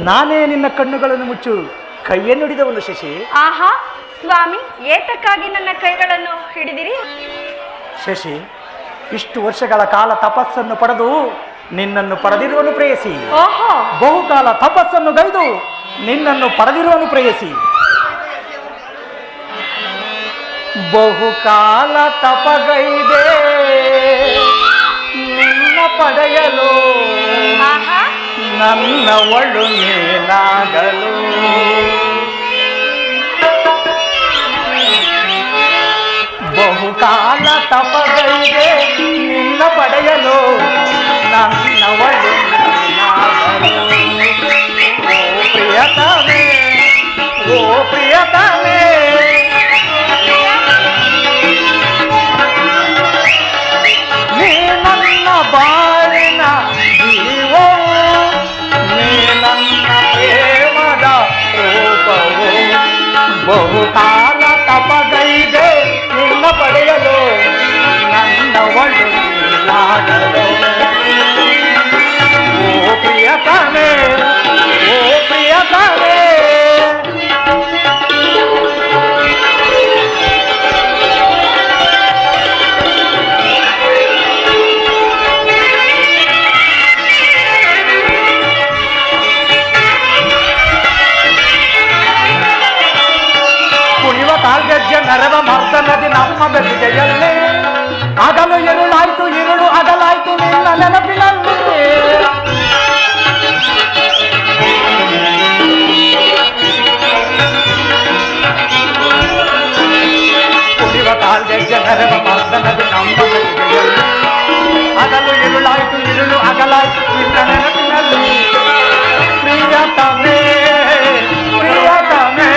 ನಾನೇ ನಿನ್ನ ಕಣ್ಣುಗಳನ್ನು ಮುಚ್ಚು ಕೈಯನ್ನು ಹಿಡಿದವನು ಶಶಿ. ಆಹಾ ಸ್ವಾಮಿ, ಏತಕ್ಕಾಗಿ ನನ್ನ ಕೈಗಳನ್ನು ಹಿಡಿದಿರಿ? ಶಶಿ, ಇಷ್ಟು ವರ್ಷಗಳ ಕಾಲ ತಪಸ್ಸನ್ನು ಪಡೆದು ನಿನ್ನನ್ನು ಪಡೆದಿರುವನು ಪ್ರೇಯಸಿ. ಓಹೋ, ಬಹುಕಾಲ ತಪಸ್ಸನ್ನು ಗೈದು ನಿನ್ನನ್ನು ಪಡೆದಿರುವನು ಪ್ರೇಯಸಿ. ಬಹುಕಾಲ ತಪಗೈದೆ ನಿನ್ನ ಪಡೆಯಲು, ನನ್ನವಳು ನೀನಾಗಲು. ಬಹುಕಾಲ ತಪಗೈದೆ ನಿನ್ನ ಪಡೆಯಲು, ನನ್ನವಳು ನೀನಾಗಲು. ಓ ಪ್ರಿಯತಮೇ, ಓ ಪ್ರಿಯತಮೇ, ನೀ ನನ್ನ ಬಾಳಿನ ಜೀವವು, ನೀ ನನ್ನ ಪ್ರೇಮದ ರೂಪವು. ಬಹುಕಾಲ ತಪಗೈದೆ ನಿನ್ನ ಪಡೆಯಲು, ನನ್ನವಳು ನೀನಾಗಲು. ಓ ಪ್ರಿಯತಮೇ, ಓ ಪ್ರಿಯತಮೇ, ಕಾಲ್ಗಜ್ಜೆ ನರವ ಮರ್ತನದಿ ನಮ್ಮ ಬೆಸುಗೆಯಲ್ಲಿ. ಆಗಲು ഇരുಳಾಯ್ತು, ഇരുಳು ಅಗಲಾಯ್ತು ನಿನ್ನ ನೆನಪಿನಲ್ಲಿ. ಕುಡಿವ ಕಾಲ್ಗಜ್ಜೆ ನರವ ಮರ್ತನದಿ ನಮ್ಮ ಬೆಸುಗೆಯಲ್ಲಿ. ಆಗಲು ഇരുಳಾಯ್ತು, ഇരുಳು ಅಗಲಾಯ್ತು ನಿನ್ನ ನೆನಪಿನಲ್ಲಿ. ಪ್ರಿಯತಮೇ, ಪ್ರಿಯತಮೇ,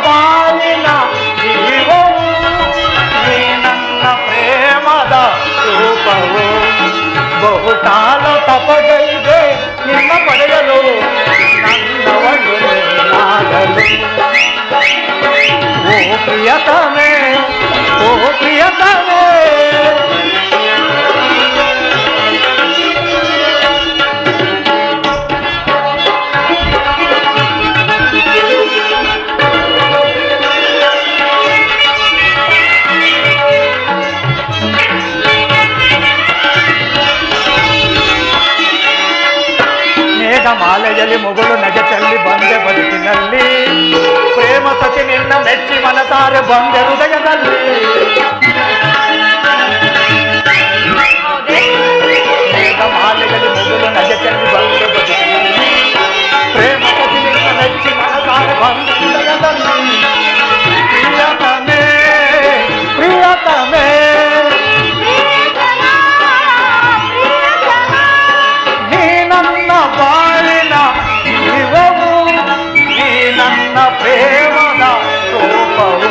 ಬಾಳಿನ ಜೀವವು, ನೀ ನನ್ನ ಪ್ರೇಮದ ರೂಪವು. ಬಹುಕಾಲ ತಪಗೈದೆ ನಿನ್ನ ಪಡೆಯಲು, ನನ್ನವಳು ನೀನಾಗಲು. ಓ ಪ್ರಿಯತಮೇ, ಓ ಪ್ರಿಯತಮೇ, ಮಾಲೆಗಲಿ ಮುಗುಳು ನಗೆ ಚೆಲ್ಲಿ ಬಂದೆ ಬದುಕಿನಲ್ಲಿ ಪ್ರೇಮ ಸತಿ ನಿನ್ನ ಮೆಚ್ಚಿ ಮನಸಾರೆ ಬಂದೆ ಹೃದಯದಲ್ಲಿ ಮಾಲೆಗಲಿ ಮುಗುಳು ನಗೆ ಚೆಲ್ಲಿ ಬಂದೆ ಬದುಕಿನಲ್ಲಿ ಪ್ರೇಮ ಸತಿ ನಿನ್ನ ಮೆಚ್ಚಿ ಮನಸಾರೆ ಬಂದೆ ಹೃದಯದಲ್ಲಿ ಪ್ರಿಯತಮೇ ಪ್ರಿಯತಮೇ ಪ್ರೇಮದ ರೂಪವು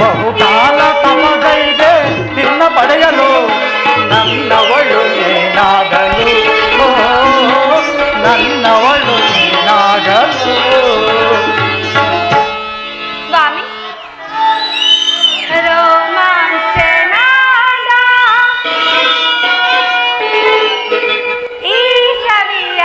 ಬಹುಕಾಲ ತಮಗೈದೆ ನಿನ್ನ ಪಡೆಯಲು ನನ್ನವಳು ನೀನಾಗಲು ನನ್ನವಳು ನೀನಾಗಲು ಸ್ವಾಮಿ ರೋಮಾಂಚನಾದ ಈ ಸವಿಯ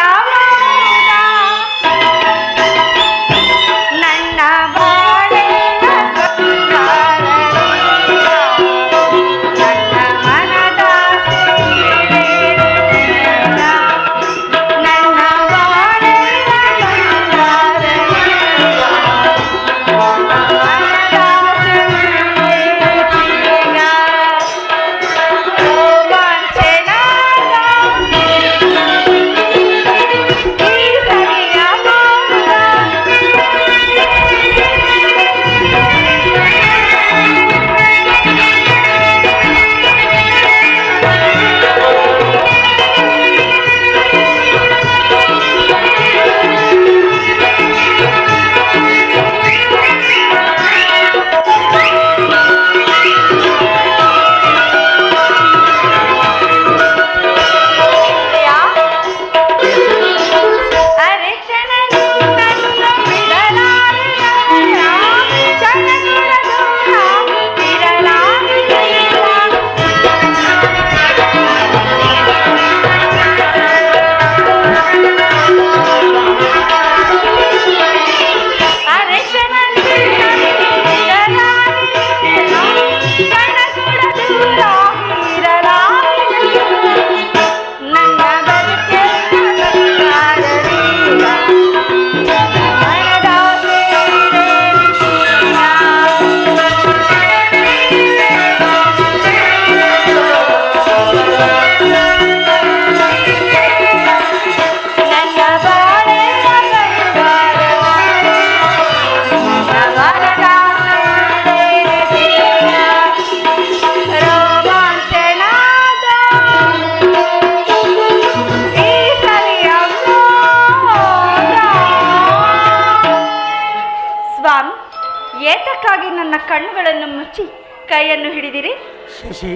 ಏತಕ್ಕಾಗಿ ನನ್ನ ಕಣ್ಣುಗಳನ್ನು ಮುಚ್ಚಿ ಕೈಯನ್ನು ಹಿಡಿದಿರಿ? ಶಶಿ,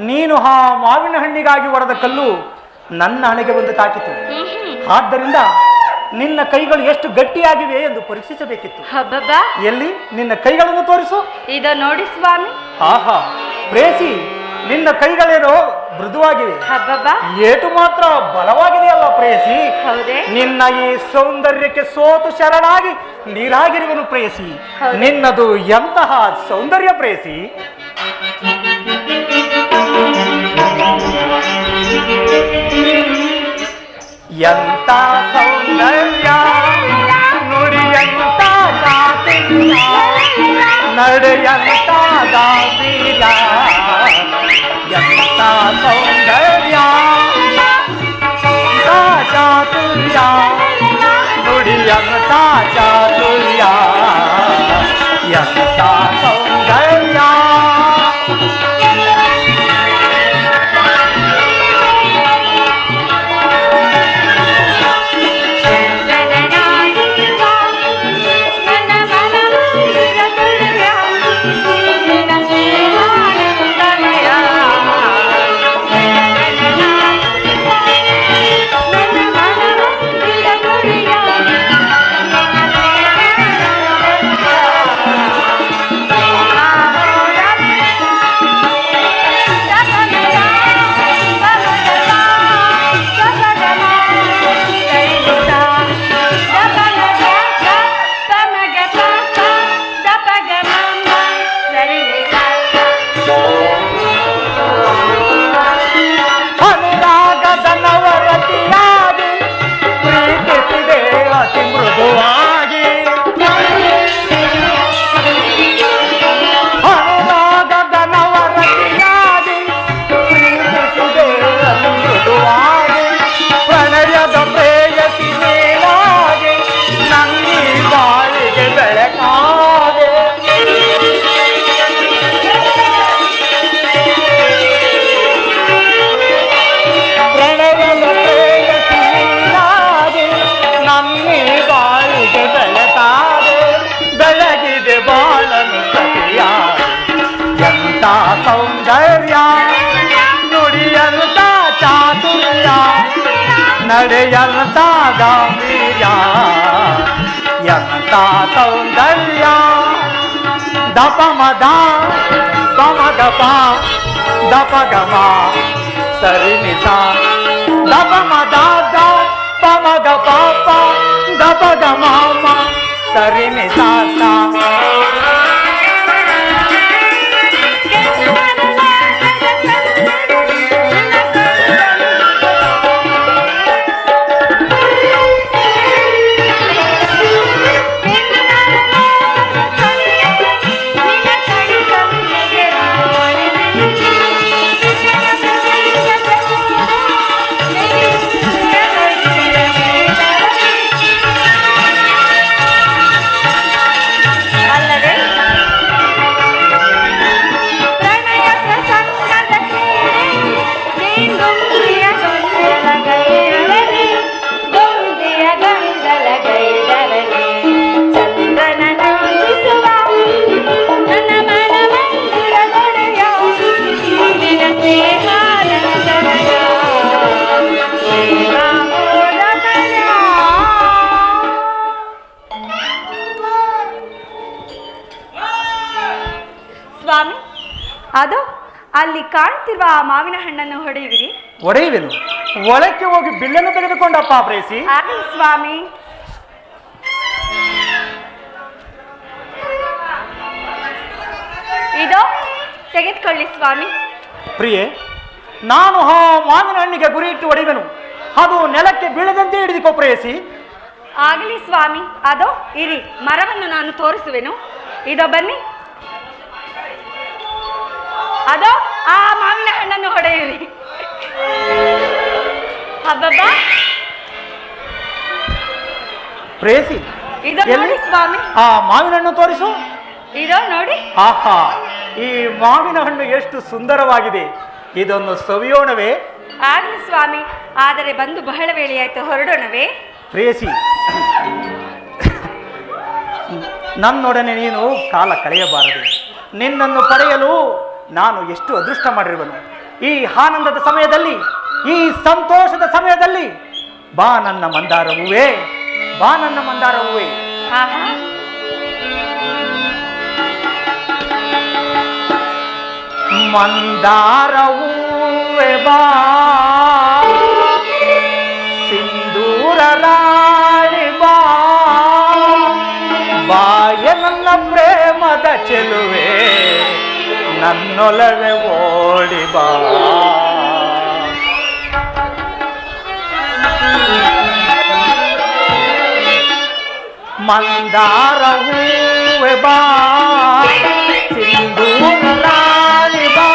ನೀನು ಆ ಮಾವಿನ ಹಣ್ಣಿಗಾಗಿ ಹೊಡೆದ ಕಲ್ಲು ನನ್ನ ಹಣೆಗೆ ಬಂದು ತಾಕಿತು. ಆದ್ದರಿಂದ ನಿನ್ನ ಕೈಗಳು ಎಷ್ಟು ಗಟ್ಟಿಯಾಗಿವೆ ಎಂದು ಪರೀಕ್ಷಿಸಬೇಕಿತ್ತು. ಎಲ್ಲಿ ನಿನ್ನ ಕೈಗಳನ್ನು ತೋರಿಸು. ಇದು ನೋಡಿ ಸ್ವಾಮಿ. ಆಹಾ ಪ್ರೇಸಿ, ನಿನ್ನ ಕೈಗಳೇನೋ ಮೃದುವಾಗಿವೆ, ಏಟು ಮಾತ್ರ ಬಲವಾಗಿದೆಯಲ್ಲ ಪ್ರೇಯಸಿ. ನಿನ್ನ ಈ ಸೌಂದರ್ಯಕ್ಕೆ ಸೋತು ಶರಣಾಗಿ ನೀರಾಗಿರುವನು ಪ್ರೇಯಸಿ. ನಿನ್ನದು ಎಂತಹ ಸೌಂದರ್ಯ ಪ್ರೇಯಸಿ. ಎಂತ ಸೌಂದರ್ಯ ನುಡಿಯಂತ ಜಾತಿಯ ನಡೆಯಂತ ಗಾಂಭೀರ್ಯ. ಎಂತ ಸೌಂದರ್ಯ ಚಾತುರ್ಯ ನುಡಿಯಂತ ಚಾತುರ್ಯ. ಎಂತ ಸೌಂದರ್ಯ ನಡೆಯಂತ ಗಾಂಭೀರ್ಯ ಎಂತ ಸೌಂದರ್ಯ ದಪ ಮದ ಪಮ ದಪ ದಪ ಗಮ ಸರಿ ನಿಸ ದಪ ಮದ ದ ಪಮ ಗ ಪಾಪ ದಪ ಗಮ ಸರಿ ನಿಸ ಸ್ವಾಮಿ, ಅದು ಅಲ್ಲಿ ಕಾಣ್ತಿರುವ ಆ ಮಾವಿನ ಹಣ್ಣನ್ನು ಹೊಡೆಯುವಿರಿ? ಹೊಡೆಯುವೆನು. ಒಳಕ್ಕೆ ಹೋಗಿ ಬಿಲ್ಲನ್ನು ತೆಗೆದುಕೊಂಡಪ್ಪ ಪ್ರೇಸಿ. ಆಗಲಿ ಸ್ವಾಮಿ. ಇದು ತೆಗೆದುಕೊಳ್ಳಿ ಸ್ವಾಮಿ. ಪ್ರಿಯೆ, ನಾನು ಆ ಮಾವಿನ ಹಣ್ಣಿಗೆ ಗುರಿ ಇಟ್ಟು ಹೊಡೆಯುವೆನು. ಅದು ನೆಲಕ್ಕೆ ಬೀಳದಂತೆ ಹಿಡಿದುಕೋ ಪ್ರೇಸಿ. ಆಗಲಿ ಸ್ವಾಮಿ. ಅದು ಇರಿ, ಮರವನ್ನು ನಾನು ತೋರಿಸುವೆನು. ಇದೋ ಬನ್ನಿ. ಅದು ಆ ಮಾವಿನ ಹಣ್ಣನ್ನು ಹೊಡೆಯಿರಿ. ಹಬ್ಬಬ್ಬ, ಪ್ರೇಸಿ ಇದು ನೋಡಿ ಸ್ವಾಮಿ. ಆ ಮಾವಿನ ಹಣ್ಣು ತೋರಿಸು. ಇದೋ ನೋಡಿ. ಆಹಾ, ಈ ಮಾವಿನ ಹಣ್ಣು ಎಷ್ಟು ಸುಂದರವಾಗಿದೆ. ಇದೊಂದು ಸವಿಯೋಣವೇ? ಆಗಲಿ ಸ್ವಾಮಿ, ಆದರೆ ಬಂದು ಬಹಳ ವೇಳೆಯಾಯ್ತು, ಹೊರಡೋಣವೇ? ಪ್ರೇಸಿ, ನನ್ನೊಡನೆ ನೀನು ಕಾಲ ಕಳೆಯಬಾರದು. ನಿನ್ನನ್ನು ಪಡೆಯಲು ನಾನು ಎಷ್ಟು ಅದೃಷ್ಟ ಮಾಡಿರುವನು. ಈ ಆನಂದದ ಸಮಯದಲ್ಲಿ, ಈ ಸಂತೋಷದ ಸಮಯದಲ್ಲಿ ಬಾ ನನ್ನ ಮಂದಾರ ಹೂವೇ, ಬಾ ನನ್ನ ಮಂದಾರ ಹೂವೇ. ಮಂದಾರ ಹೂವೇ ಬಾ, ಸಿಂಧೂರ ರಾಣಿ ಬಾ, ಬಾಯ ನನ್ನ ಪ್ರೇಮದ ಚೆಲುವೆ, ನನ್ನೊಲವೆ ಓಡಿ ಬಾ. ಮಂದಾರ ಹೂವೆ ಬಾ, ಸಿಂಧೂರ ರಾಣಿ ಬಾ,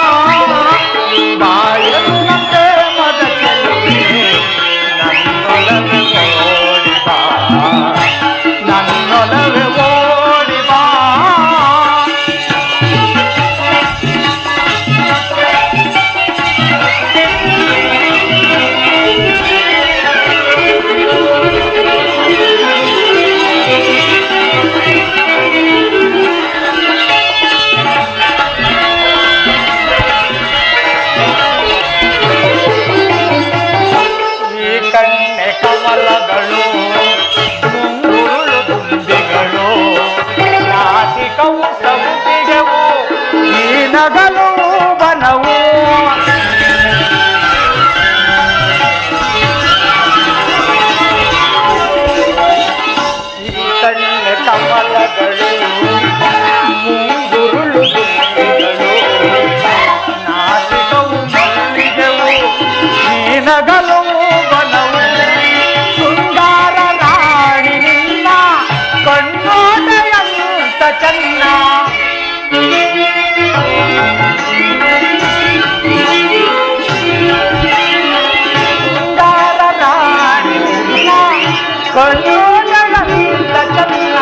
ಬಾಯನ್ನ ಪ್ರೇಮದ ಚೆಲುವೆ, ನನ್ನೊಲವೆ ಓಡಿ ಬಾ, ನನ್ನೊಲವೆ ಓಡಿ ಬಾ. ಕಮಲಗಳು, ಮುಂಗುರುಳು ದುಂಬಿಗಳು, ನಾಸಿಕವು ಸೌತಿಗೆವು, ಈ ನಗಲು ಬನವು. ಈ ಕಣ್ಣೆ ಕಮಲಗಳು, ಮುಂಗುರುಳು ದುಂಬಿಗಳು, ನಾಸಿಕವು ಮಲ್ಲಿಗೆವು, ಈ ನಗಲು ಬನವು. ಶೃಂಗಾರ ರಾಣಿ ನಿನ್ನ ಕಣ್ಣೋಟೆಯಂತ ಚೆನ್ನ, ಶೃಂಗಾರ ರಾಣಿ ನಿನ್ನ ಕಣ್ಣೋಟೆಯಂತ ಚೆನ್ನ.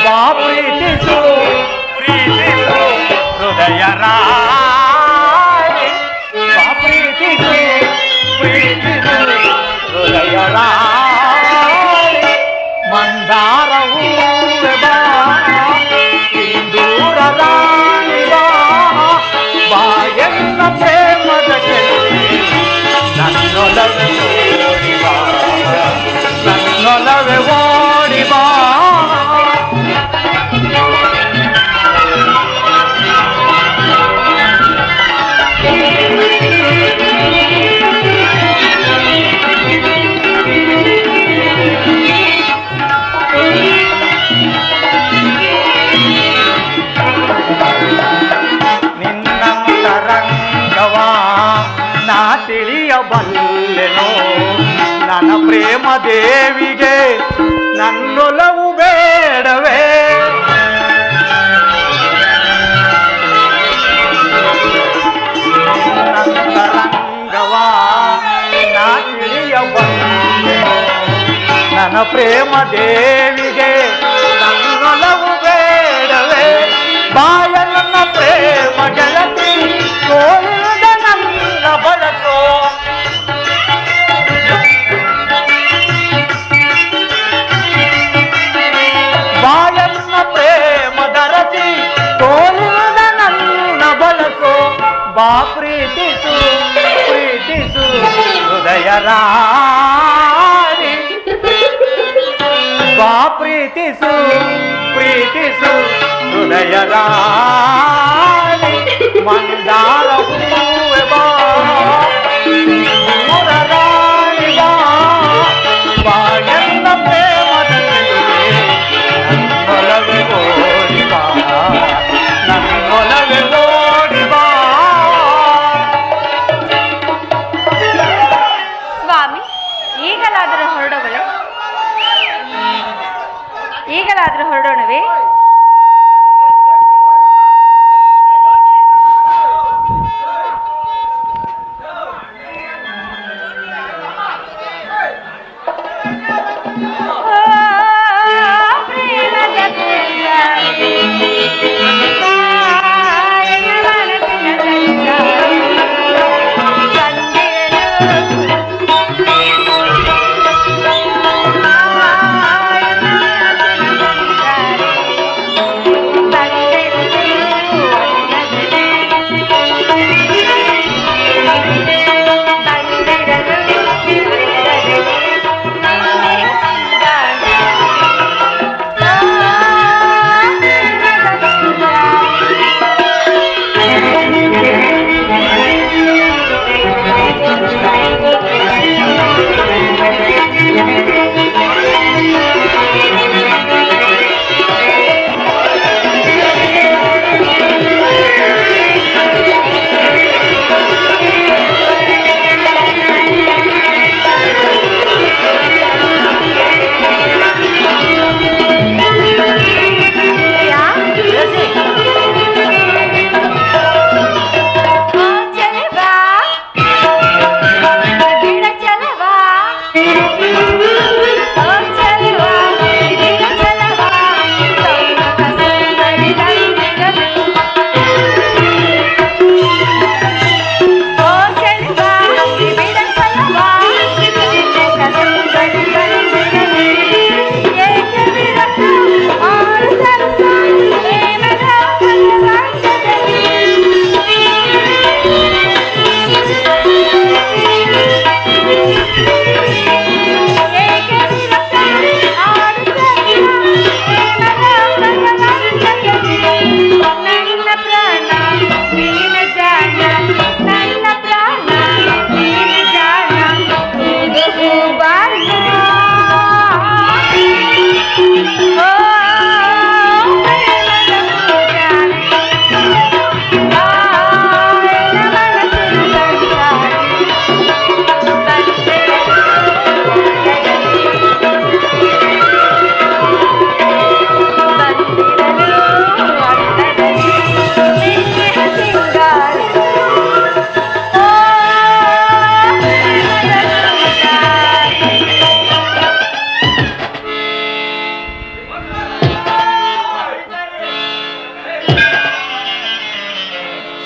ಬಾ ಪ್ರೀತಿಸು ಪ್ರೀತಿಸು ಹೃದಯ ರಾಣಿ, ಬಾ ಪ್ರೀತಿಸು ಪ್ರೀತಿಸು ಹೃದಯ ರಾಣಿ. ಮಂದಾರ ಹೂವೆ ಬಾ, ಸಿಂಧೂರ ರಾಣಿ ಬಾ, ಬಾಯನ್ನ ಪ್ರೇಮದ ಚೆಲುವೆ, ನನ್ನೊಲವೆ ಓಡಿ ಬಾ. ತಿಳಿಯಬಲ್ಲೆನೋ ನನ್ನ ಪ್ರೇಮ ದೇವಿಗೆ ನನ್ನೊಲವು ಬೇಡವೇ ನಂತರಂಗವಾ ನಾ ತಿಳಿಯಬಲ್ಲೆನೋ ನನ್ನ ಪ್ರೇಮ ದೇವಿಗೆ ನನ್ನೊಲವು ಬೇಡವೇ ಬಾಯ ನನ್ನ ಪ್ರೇಮ ಗೆಳತಿ ತೋಳಿದ ನನ್ನ ಬಳಸೋ ಬಾಯನ್ನ ಪ್ರೇಮ ದರಸಿ ತೋಳಿದ ನನ್ನ ಬಳಸೋ ಬಾ ಪ್ರೀತಿಸು ಪ್ರೀತಿಸು ಹೃದಯ ರಾಣಿ ಬಾ ಪ್ರೀತಿಸು ಪ್ರೀತಿಸು ಹೃದಯ ರಾಣಿ ಮಂದಾರ ಹೂವೆ ಬಾ ಮೂರ ರಾಣಿ ಬಾ ಬಾಯನ್ನ ಪ್ರೇಮದಲ್ಲಿ ನನ್ನೊಲವೆ ಓಡಿ ಬಾ ನನ್ನೊಲವೆ ಓಡಿ ಬಾ. ಸ್ವಾಮಿ, ಈಗಲಾದರೂ ಹೊರಡೋಣವೇ?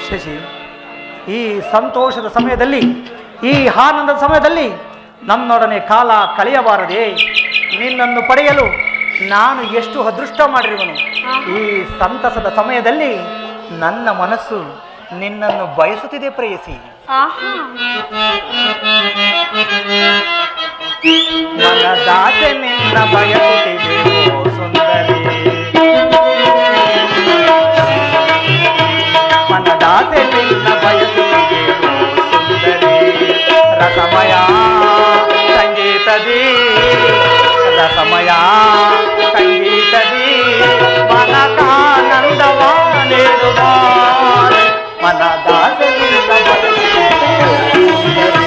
ಶಶಿ, ಈ ಸಂತೋಷದ ಸಮಯದಲ್ಲಿ, ಈ ಆನಂದದ ಸಮಯದಲ್ಲಿ ನನ್ನೊಡನೆ ಕಾಲ ಕಳೆಯಬಾರದೆ. ನಿನ್ನನ್ನು ಪಡೆಯಲು ನಾನು ಎಷ್ಟು ಅದೃಷ್ಟ ಮಾಡಿರುವನು. ಈ ಸಂತಸದ ಸಮಯದಲ್ಲಿ ನನ್ನ ಮನಸ್ಸು ನಿನ್ನನ್ನು ಬಯಸುತ್ತಿದೆ ಪ್ರೇಯಸಿ. ಮನದಾಸೆ ನಿನ್ನ ಬಯಸುತ್ತಿದೆ ಓ ಸುಂದರಿ, ಮನದಾಸೆ ನಿನ್ನ ಬಯಸುತ್ತಿದೆ ಓ ಸುಂದರಿ. ರಸಮಯ ಸಂಗೀತದಿ, ರಸಮಯ ಸಂಗೀತದಿ ಮನಕಾನಂದವ ನೀಡುವ. ಮನದಾಸೆ ನಿನ್ನ ಬಯಸುತ್ತಿದೆ ಓ ಸುಂದರಿ.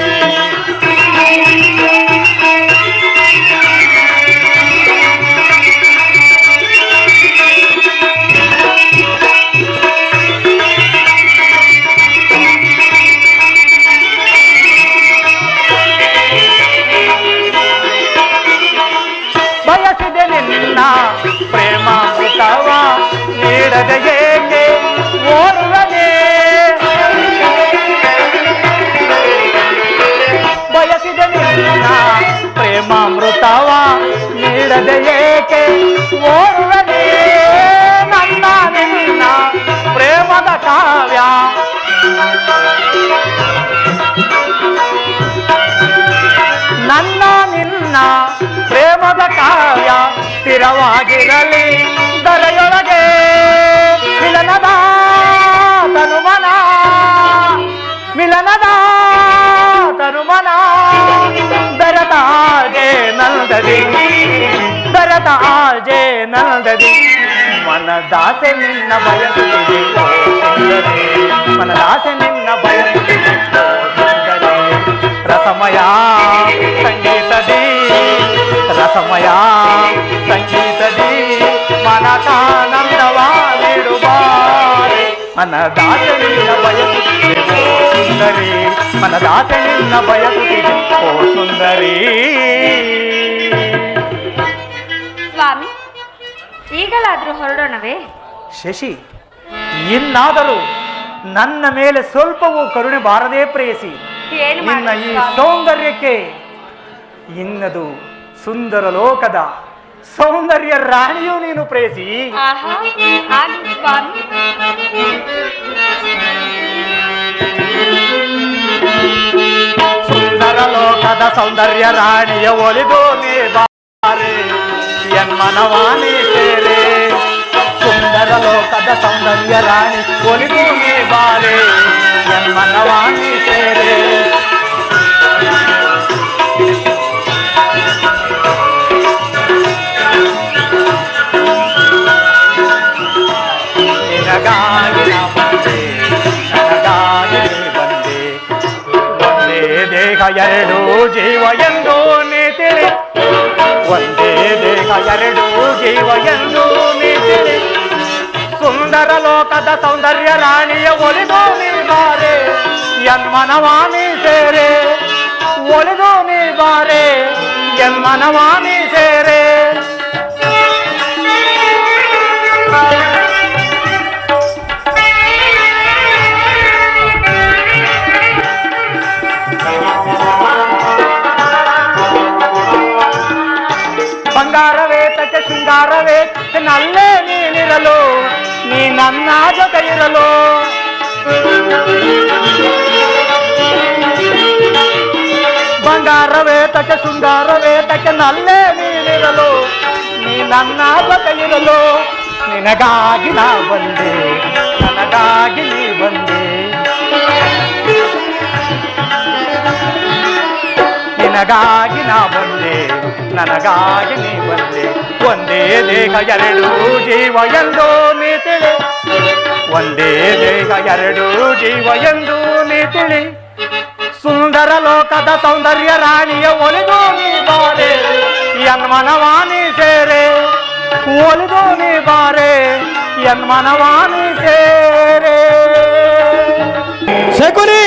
ನಿನ್ನ ಪ್ರೇಮಾಮೃತವ ನೀಡದೆ ಏಕೆ ಓರ್ವನೇ ನನ್ನ ನಿನ್ನ ಪ್ರೇಮದ ಕಾವ್ಯ. ನನ್ನ ನಿನ್ನ ಪ್ರೇಮದ ಕಾವ್ಯ ಸ್ಥಿರವಾಗಿರಲಿ ದರೆಯೊಳಗೆ ಮಿಲನದ ತನುಮನ ಮಿಲನದ ತನುಮನ ಬೆರತಾಜೆ ನಲ್ದದಿ ಬೆರತಾಜೆ ನಲ್ದದಿ ಮನದಾಸೆ ನಿನ್ನ ಬಯಸುತ್ತಿದೆ ಓ ಸುಂದರಿ ಮನದಾಸೆ ನಿನ್ನ ಬಯಸುತ್ತಿದೆ ಓ ಸುಂದರಿ ರಸಮಯ ಸಂಗೀತದಿ ರಸಮಯ ಸಂಗೀತದಿ ಮನಕಾನಂದವ ನೀಡುವಾರೆ ಮನದಾಸೆ ನಿನ್ನ ಬಯಸುತ್ತಿದೆ ಓ ಸುಂದರಿ ಮನದಾಸೆ ನಿನ್ನ ಬಯಸುತ್ತಿದೆ ಓ ಸುಂದರಿ. ಸ್ವಾಮಿ, ಈಗಲಾದ್ರೂ ಹೊರಡೋಣವೇ? ಶಶಿ, ಇನ್ನಾದರೂ ನನ್ನ ಮೇಲೆ ಸ್ವಲ್ಪವೂ ಕರುಣೆ ಬಾರದೇ ಪ್ರೇಯಸಿ. ಏನು ನಿನ್ನ ಈ ಸ್ವಾಮಿ? ಸೌಂದರ್ಯಕ್ಕೆ ಇನ್ನದು ಸುಂದರ ಲೋಕದ ಸೌಂದರ್ಯ ರಾಣಿಯೂ ನೀನು ಪ್ರೇಯಸಿ. ಆಹಾ, ಆಗ್ಲಿ ಸ್ವಾಮಿ. ಸುಂದರ ಲೋಕದ ಸೌಂದರ್ಯ ರಾಣಿಯ ಒಲಿದು ನೀ ಬಾರೆ ಎನ್ಮನವಾನಿ ಸೇರೆ ಸುಂದರ ಲೋಕದ ಸೌಂದರ್ಯ ರಾಣಿ ಒಲಿದು ನೀ ಬಾರೆ ಎನ್ಮನವಾನಿ ಸೇರೆ ನಿನಗಾಗಿ ನಾ ಬಂದೆ ನನಗಾಗಿ ನೀ ಬಂದೆ ಒಂದೇ ದೇಹ ಎರಡು ಜೀವ ಎಂದು ನೀ ತಿಳಿ ಒಂದೇ ದೇಹ ಎರಡು ಜೀವ ಎಂದು ನೀ ತಿಳಿ ಸುಂದರ ಲೋಕದ ಸೌಂದರ್ಯ ರಾಣಿಯ ಒಲಿದು ನೀ ಬಾರೆ ಎನ್ಮನವಾನಿ ಸೇರೆ ಒಲಿದು ನೀ ಬಾರೆ ಎನ್ಮನವಾನಿ ಸೇರೆ. ಬಂಗಾರವೇ ತಕ್ಕೆ ಶೃಂಗಾರವೇ ನಲ್ಲೇ ನೀನಿರಲು ನೀ ನನ್ನ ಜೊತೆ ಇರಲು ಬಂಗಾರವೇ ತಕ್ಕೆ ಶೃಂಗಾರವೇ ತಕ್ಕೆ ನಲ್ಲೇ ನೀನಿರಲು ನೀ ನನ್ನ ಜೊತೆ ಇರಲು ನಿನಗಾಗಿ ನಾ ಬಂದೆ ನನಗಾಗಿ ನೀ ಬಂದೆ ನಿನಗಾಗಿ ನಾ ಬಂದೆ ನನಗಾಗಿ ನೀ ಬಂದೆ ಒಂದೇ ದೇಹ ಎರಡು ಜೀವ ಎಂದು ನೀ ತಿಳಿ ಒಂದೇ ದೇಹ ಎರಡು ಜೀವ ಎಂದು ನೀ ತಿಳಿ ಸುಂದರ ಲೋಕದ ಸೌಂದರ್ಯ ರಾಣಿಯ ಒಲಿದು ನೀ ಬಾರೆ ಎನ್ಮನವಾನಿ ಸೇರೆ ಒಲಿದು ನೀ ಬಾರೆ ಎನ್ಮನವಾನಿ ಸೇರೆ. ಶಕುನಿ,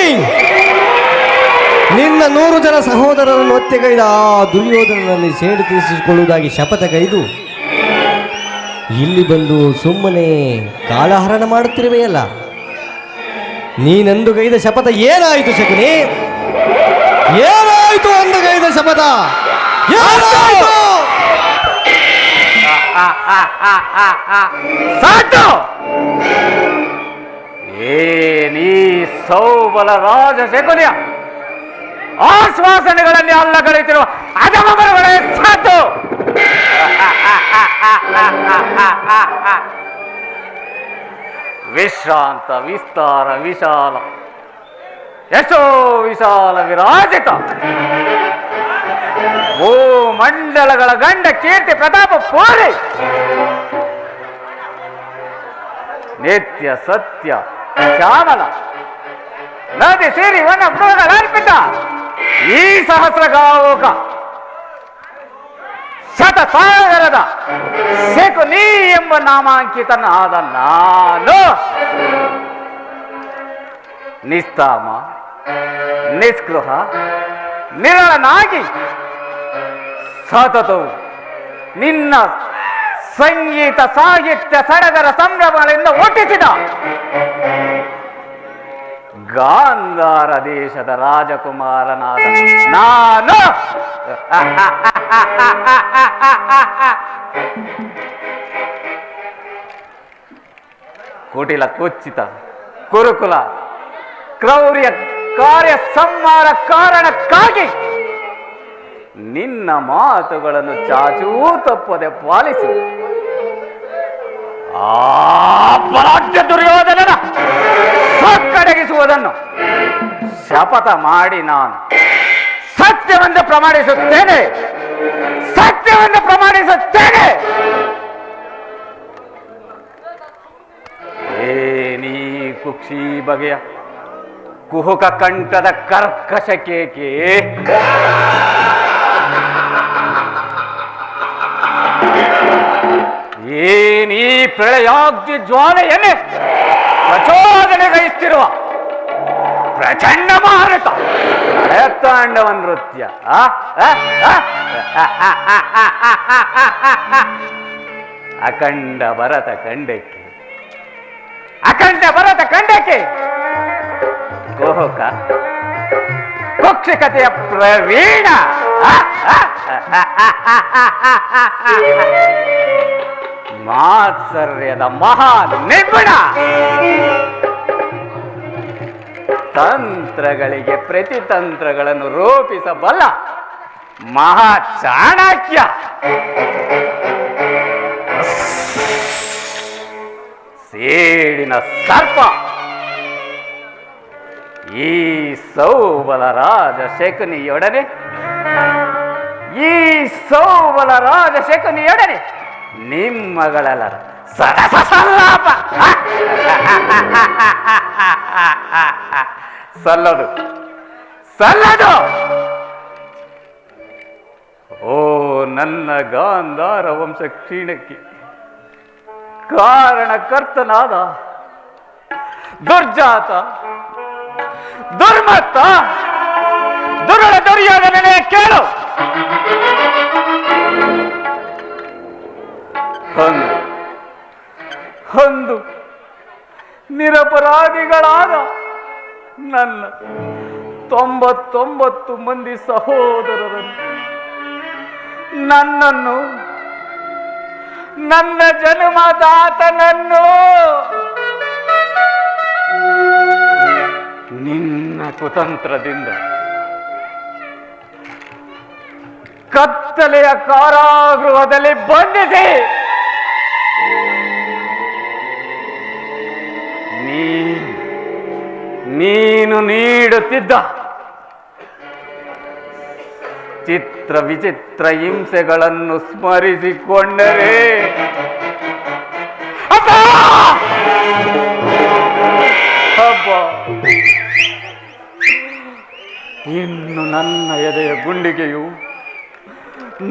ನಿನ್ನ 100 ಜನ ಸಹೋದರರನ್ನು ಒತ್ತೆಗೈದ ಆ ದುರ್ಯೋಧನನಲ್ಲಿ ಸೇಡು ತೀರಿಸಿಕೊಳ್ಳುವುದಾಗಿ ಶಪಥಗೈದು ಇಲ್ಲಿ ಬಂದು ಸುಮ್ಮನೆ ಕಾಲಹರಣ ಮಾಡುತ್ತಿರುವೆಯಲ್ಲ, ನೀನೆಂದು ಗೈದ ಶಪಥ ಏನಾಯಿತು ಶಕುನಿ? ಏನಾಯಿತು ಅಂದು ಗೈದ ಶಪಥ ಏನಾಯಿತು? ಸಾಕು ಏನಿ ಸೌಬಲ ರಾಜ ಶಕುನಿಯ ಆಶ್ವಾಸನೆಗಳನ್ನೇ ಅಲ್ಲಗಳೆಯುತ್ತಿರುವ ಅಧಮ ಬರಗಳೇ ಸಾಕು. ವಿಶ್ರಾಂತ ವಿಸ್ತಾರ ವಿಶಾಲ ಯಶೋ ವಿಶಾಲ ವಿರಾಜಿತ ಭೂಮಂಡಲಗಳ ಗಂಡ ಕೀರ್ತಿ ಪ್ರತಾಪ ಪೂರಿ ನಿತ್ಯ ಸತ್ಯ ಶ್ಯಾಮಲ ನದಿ ಸೇರಿ ವನ ಮೃಗಗಳರ್ಪಿತ ಈ ಸಹಸ್ರಗಾವೋಕ ಶತಸಾಗರದ ಶಕುನಿ ಎಂಬ ನಾಮಾಂಕಿತನಾದ ನಾನು ನಿಸ್ತಾಮ ನಿಸ್ಪೃಹ ನಿರಳನಾಗಿ ಸತತವು ನಿನ್ನ ಸಂಗೀತ ಸಾಹಿತ್ಯ ಸಡಗರ ಸಂಭ್ರಮಗಳಿಂದ ಹುಟ್ಟಿಸಿದ ಗಾಂಧಾರ ದೇಶದ ರಾಜಕುಮಾರನಾದ ನಾನು ಕುಟಿಲ ಕುಚ್ಚಿತ ಕುರುಕುಲ ಕ್ರೌರ್ಯ ಕಾರ್ಯ ಸಂಹಾರ ಕಾರಣಕ್ಕಾಗಿ ನಿನ್ನ ಮಾತುಗಳನ್ನು ಚಾಚೂ ತಪ್ಪದೆ ಪಾಲಿಸಿ ಆ ಬಲಾಢ್ಯ ದುರ್ಯೋಧನನ ಸಕ್ಕಡಗಿಸುವುದನ್ನು ಶಪಥ ಮಾಡಿ ನಾನು ಸತ್ಯವೆಂದು ಪ್ರಮಾಣಿಸುತ್ತೇನೆ. ಏನಿ ಕುಕ್ಷಿ ಬಗೆಯ ಕುಹುಕ ಕಂಠದ ಕರ್ಕಶ ಕೇಕೆ ಏನಿ ಪ್ರಳಯಾಗ್ನಿ ಜ್ವಾಲೆಯನ್ನೇ ಪ್ರಚೋದನೆಗೈಸ್ತಿರುವ ಪ್ರಚಂಡ ಮಾರುತ ತಾಂಡವ ನೃತ್ಯ ಅಖಂಡ ಭರತ ಖಂಡಕ್ಕೆ ಕುಹುಕ ಕುಕ್ಷಿಕತೆಯ ಪ್ರವೀಣ ಮಾತ್ಸರ್ಯದ ಮಹಾ ನಿಪುಣ ತಂತ್ರಗಳಿಗೆ ಪ್ರತಿತಂತ್ರಗಳನ್ನು ರೂಪಿಸಬಲ್ಲ ಮಹಾ ಚಾಣಕ್ಯ ಸೇಡಿನ ಸರ್ಪ ಈ ಸೌಬಲ ರಾಜ ಶಕುನಿಯೊಡನೆ ನಿಮ್ಮಗಳೆಲ್ಲರ ಸರಸ ಸಲ್ಲಾಪ ಸಲ್ಲದು. ಓ ನನ್ನ ಗಾಂಧಾರ ವಂಶ ಕ್ಷೀಣಕ್ಕೆ ಕಾರಣಕರ್ತನಾದ ದುರ್ಜಾತ ದುರ್ಮತ್ತ ದುರುಳ ದುರ್ಯೋಧನನೇ ಕೇಳು. ಒಂದು ನಿರಪರಾಧಿಗಳಾದ ನನ್ನ 99 ಮಂದಿ ಸಹೋದರರನ್ನು ನನ್ನನ್ನು ನನ್ನ ಜನ್ಮದಾತನನ್ನು ನಿನ್ನ ಕುತಂತ್ರದಿಂದ ಕತ್ತಲೆಯ ಕಾರಾಗೃಹದಲ್ಲಿ ಬಂಧಿಸಿ ನೀನು ನೀಡುತ್ತಿದ್ದ ಚಿತ್ರ ವಿಚಿತ್ರ ಹಿಂಸೆಗಳನ್ನು ಸ್ಮರಿಸಿಕೊಂಡರೆ ಇನ್ನು ನನ್ನ ಎದೆಯ ಗುಂಡಿಗೆಯು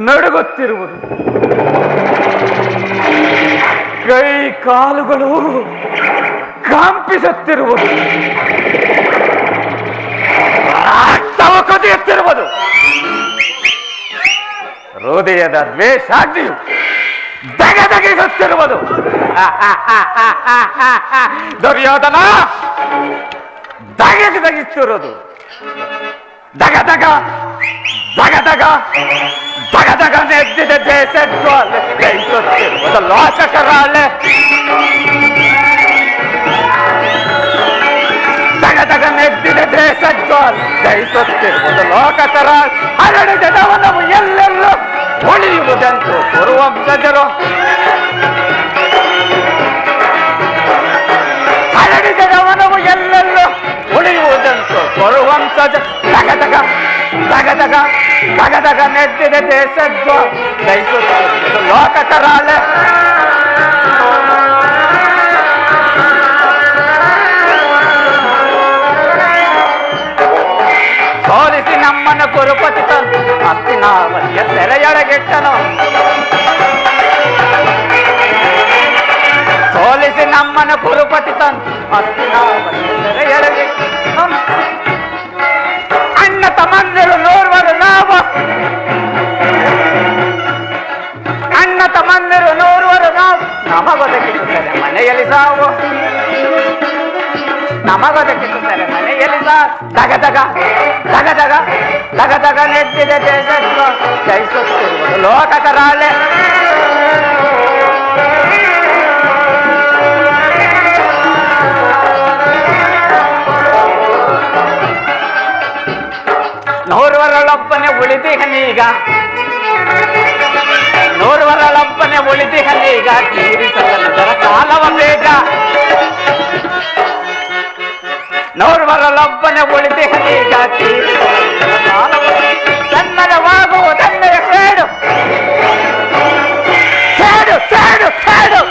ನಡುಗುತ್ತಿರುವುದು, ಕೈ ಕಾಲುಗಳು ಕಂಪಿಸುತ್ತಿರುವುದು, ರಕ್ತವು ಕುದಿಯುತ್ತಿರುವುದು, ಹೃದಯದ ದ್ವೇಷಾಗ್ನಿಯು ದಗದಗಿಸುತ್ತಿರುವುದು. ದುರ್ಯೋಧನ ದಗದಗಿಸುತ್ತಿರುವುದು. ದಗದಗ ದಗದಗ ದಗದಗ ನೆದ್ದಿದ ದೇಶಜ್ವಾಲೆ ಕೈಗೊತ್ತಿರುವುದು ಲೋಚಕರಾಳೆ. ದಗದಗ ನೆದ್ದಿದ ದೇಶಜ್ವಾಲೆ ಕೈಗೊತ್ತಿರುವುದು ಲೋಕತರ ಹರಡಿದವನವು ಎಲ್ಲೆಲ್ಲೂ ಉಳಿಯುವುದೆಂದು ಪೂರ್ವಂಶಜರು ಹರಡಿದವನವು ಎಲ್ಲೆಲ್ಲೂ ಉಳಿಯುವುದೆಂದು ಪೂರ್ವಂಶಜ. ದಗದಗ ದಗದಗ ದಗದಗ ನೆದ್ದಿದ ದೇಶಜ್ವಾಲೆ ಕೈಗೊತ್ತಿರುವುದು ಲೋಕಕರಾಳೆ. ಸೋಲಿಸಿ ನಮ್ಮನ್ನು ಕುರುಪತಿ ತಂದು ಹಸ್ತಿನಾವತಿಯ ಸೆರೆಯೊಳಗಿಟ್ಟನು. ಸೋಲಿಸಿ ನಮ್ಮನ್ನು ಕುರುಪತಿ ತಂದು ಹಸ್ತಿನಾವತಿಯ ಸೆರೆಯೊಳಗಿಟ್ಟನು. ಅಣ್ಣ ತಮ್ಮಂದಿರು ನೋರುವರು ನಾವು, ಅಣ್ಣ ತಮ್ಮಂದಿರು ನೋರುವರು ನಾವು, ನಮಗೊದಗಿಸುತ್ತದೆ ಮನೆಯಲ್ಲಿ ಸಾವು, ನಮಗೊದಗಿಸುತ್ತದೆ ಮನೆಯಲ್ಲಿ ದಗ ದಗ ದಗ ದಗ ದಗ ದಗ ನೆಟ್ಟಿದೆ ದೇಶಸ್ವ ಜಯಿಸುತ್ತಿರುವುದು ಲೋಕಕರಾಳೆ. ನೋರ್ವರಳೊಬ್ಬನೇ ಉಳಿದಿಹನೀಗ, ನೋರ್ವರಳೊಬ್ಬನೇ ಉಳಿದಿಹನೀಗ, ತೀರಿಸಲದರ ಕಾಲವ ಬೇಗ. ನೋರ್ವರಳೊಬ್ಬನೇ ಉಳಿದಿಹನೀಗ, ತೀರಿಸಲದರ ಕಾಲವ ಸನ್ನಡವಾಗುವುದನ್ನೆಯ ಸೇಡು ಸೇಡು ಸೇಡು ಸೇಡು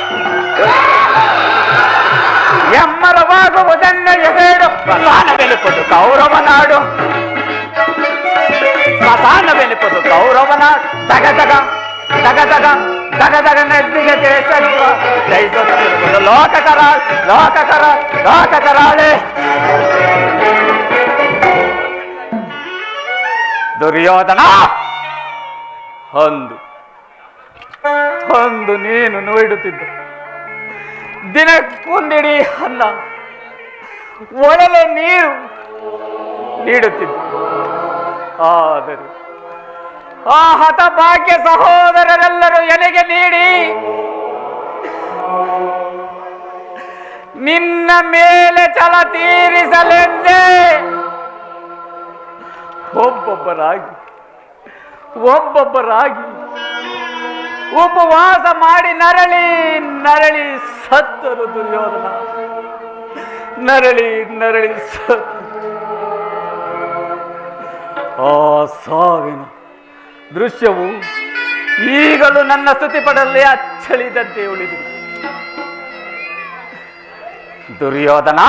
ಎಮ್ಮರವಾಗುವುದನ್ನೆಯ ಸೇಡು. ಸ್ಮಶಾನ ಬೆಲುಪುದು ಕೌರವ ನಾಡು, ಸ್ಮಶಾನ ಬೆಲುಪುದು ಕೌರವ ನಾಡು. ದಗ ದಗ ದಗ ದಗ ದಗ ದಗ ನೆದ್ದಿಗೆ ದೇಶಸ್ವ ಜಯಿಸುತ್ತಿರುವುದು ಲೋಕಕರಾಳ ಲೋಕಕರಾಳ ಲೋಕಕರಾಳೆ. ದುರ್ಯೋಧನ, ಒಂದು ನೀನು ನೋಡುತ್ತಿದ್ದ ದಿನಕ್ಕೊಂದಿಡೀ ಅನ್ನ ಒಳಲೆ ನೀರು ನೀಡುತ್ತಿದ್ದ. ಆದರೆ ಆ ಹತಭಾಗ್ಯ ಸಹೋದರರೆಲ್ಲರೂ ಎಲೆಗೆ ನೀಡಿ ನಿನ್ನ ಮೇಲೆ ಛಲ ತೀರಿಸಲೆಂದೇ ಒಬ್ಬೊಬ್ಬರಾಗಿ ಉಪವಾಸ ಮಾಡಿ ನರಳಿ ನರಳಿ ಸತ್ತರು ದುರ್ಯೋಧನ. ನರಳಿ ನರಳಿ ಸತ್ತು ಆ ಸಾವಿನ ದೃಶ್ಯವು ಈಗಲೂ ನನ್ನ ಸ್ತುತಿಪಡಲೇ ಅಚ್ಚಳಿದಂತೆ ಉಳಿದಿದೆ. ದುರ್ಯೋಧನ,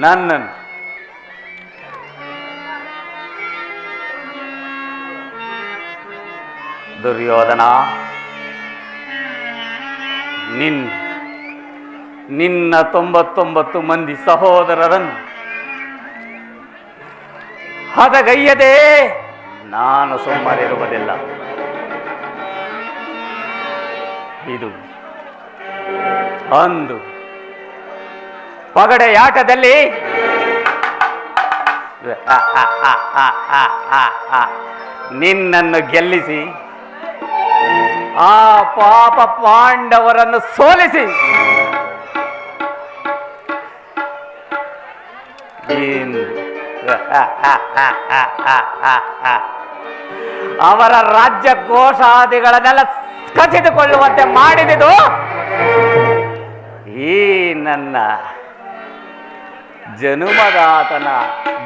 ನನ್ನನ್ನು ದುರ್ಯೋಧನ, ನಿನ್ನ 99 ಮಂದಿ ಸಹೋದರರನ್ನು ಹದಗೈಯದೆ ನಾನು ಸುಮ್ಮನಿರುವುದಿಲ್ಲ. ಇದು ಅಂದು ಪಗಡೆಯಾಟದಲ್ಲಿ ನಿನ್ನನ್ನು ಗೆಲ್ಲಿಸಿ ಆ ಪಾಪ ಪಾಂಡವರನ್ನು ಸೋಲಿಸಿ ಅವರ ರಾಜ್ಯ ಕೋಶಾದಿಗಳನ್ನೆಲ್ಲ ಕಸಿದುಕೊಳ್ಳುವಂತೆ ಮಾಡಿದುದು ಈ ನನ್ನ ಜನುಮದಾತನ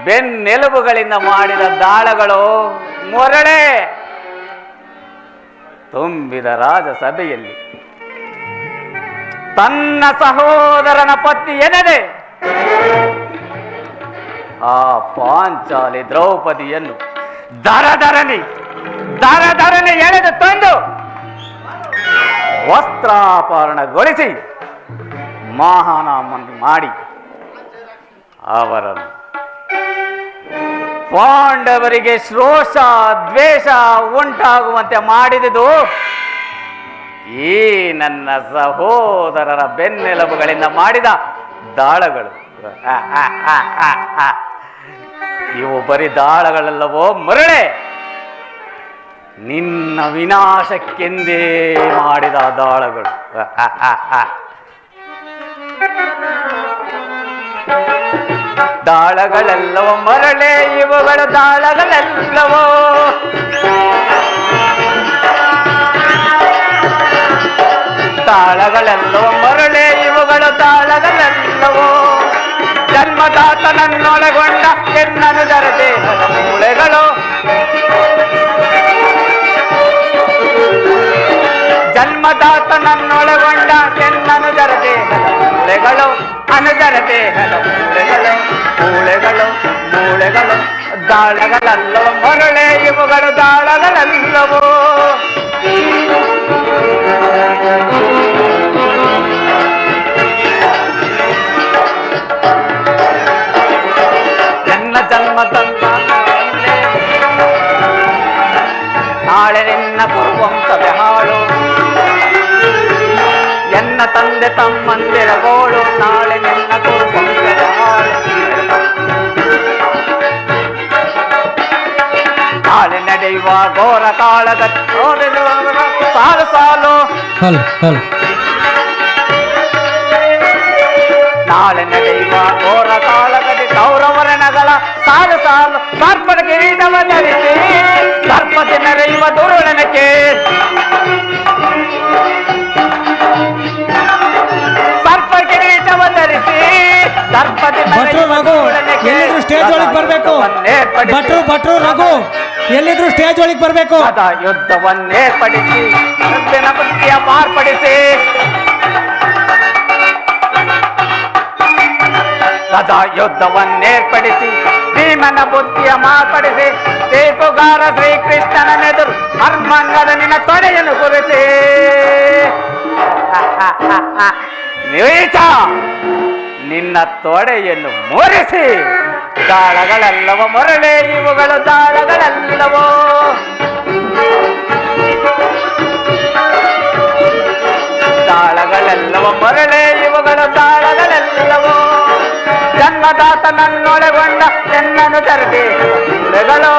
ಬೆನ್ನೆಲುಬುಗಳಿಂದ ಮಾಡಿದ ದಾಳಗಳು. ಮೊರಳೆ ತುಂಬಿದ ರಾಜಸಭೆಯಲ್ಲಿ ತನ್ನ ಸಹೋದರನ ಪತ್ನಿ ಎನ್ನದೆ ಆ ಪಾಂಚಾಲಿ ದ್ರೌಪದಿಯನ್ನು ದರದರನೆ ಎಳೆದು ತಂದು ವಸ್ತ್ರಾಪರಣಗೊಳಿಸಿ ಮಹಾನಾಮನ್ನು ಮಾಡಿ ಅವರನ್ನು ಪಾಂಡವರಿಗೆ ರೋಷ ದ್ವೇಷ ಉಂಟಾಗುವಂತೆ ಮಾಡಿದುದು ಈ ನನ್ನ ಸಹೋದರರ ಬೆನ್ನೆಲುಬುಗಳಿಂದ ಮಾಡಿದ ದಾಳಗಳು. ಇವು ಬರೀ ದಾಳಗಳಲ್ಲವೋ ಮರಳೆ, ನಿನ್ನ ವಿನಾಶಕ್ಕೆಂದೇ ಮಾಡಿದ ದಾಳಗಳು. ದಾಳಗಳೆಲ್ಲವೋ ಮರಳೆ, ಇವುಗಳು ದಾಳಗಳೆಲ್ಲವೋ. ತಾಳಗಳೆಲ್ಲವೋ ಮರಳೆ, ಇವುಗಳು ತಾಳಗಳೆಲ್ಲವೋ. ಜನ್ಮದಾತನನ್ನೊಳಗೊಂಡ ಎನ್ನನುದರ ದೇಹದ ಮೂಳೆಗಳು, ಜನ್ಮದಾತನನ್ನೊಳಗೊಂಡ ಎನ್ನನುದರ ದೇಹದ ಮೂಳೆಗಳು, ಅನುದರ ದೇಹದ ಮೂಳೆಗಳು, ಮೂಳೆಗಳು ಮೂಳೆಗಳು ದಾಳಗಳಲ್ಲವೋ ಮರಳೆ, ಇವುಗಳು ದಾಳಗಳಲ್ಲವೋ. ನನ್ನ ಜನ್ಮ ತಂದ ನಾಳೆ ನಿನ್ನ ಕುರುವಂತವೇ ಹಾಳು, ಎನ್ನ ತಂದೆ ತಮ್ಮಂದಿರ ಗೋಳು. ಘೋರ ಕಾಳಗ ಸಾಲು ಸಾಲು ನಾಳೆ ನಡೆಯುವ ಘೋರ ಕಾಳಗದಿ ಕೌರವರಣಗಳ ಸಾಲು ಸಾಲು ಸರ್ಪದ ಕಿರೀಟವ ಧರಿಸಿ ಸರ್ಪತಿ ನೆರೆಯುವ ದುರುಳನಕ್ಕೆ ಸರ್ಪ ಕಿರೀಟವ ಧರಿಸಿ ಸರ್ಪತಿ ಸ್ಟೇಜ್ ಒಳಗೆ ಬರ್ಬೇಕು. ಭಟ್ರು ರಘು ಎಲ್ಲಿದ್ರು ಸ್ಟೇಜ್ ಒಳಗೆ ಬರ್ಬೇಕು. ಯುದ್ಧವನ್ನೇರ್ಪಡಿಸಿ ಯುದ್ಧನ ಬುದ್ಧಿಯ ಮಾರ್ಪಡಿಸಿ ಸದಾ ಯುದ್ಧವನ್ನೇರ್ಪಡಿಸಿ ಭೀಮನ ಬುದ್ಧಿಯ ಮಾರ್ಪಡಿಸಿ ಸೇತುಗಾರ ಶ್ರೀಕೃಷ್ಣನೆದುರು ಅರ್ಮಂಗದ ನಿನ್ನ ತೊಡೆಯನ್ನು ಕುರಿಸಿ ನೀಚ ನಿನ್ನ ತೊಡೆಯನ್ನು ಮುರಿಸಿ ದಾಳಗಳೆಲ್ಲವ ಮೊರಳೆ ಇವುಗಳು ದಾಳಗಳೆಲ್ಲವೋ ದಾಳಗಳೆಲ್ಲವ ಮೊರಳೆ ಇವುಗಳು ದಾಳಗಳೆಲ್ಲವೋ ಜನ್ಮದಾತ ನನ್ನೊಳಗೊಂಡ ಎನ್ನನು ತರದೆ ಮೂಳೆಗಳು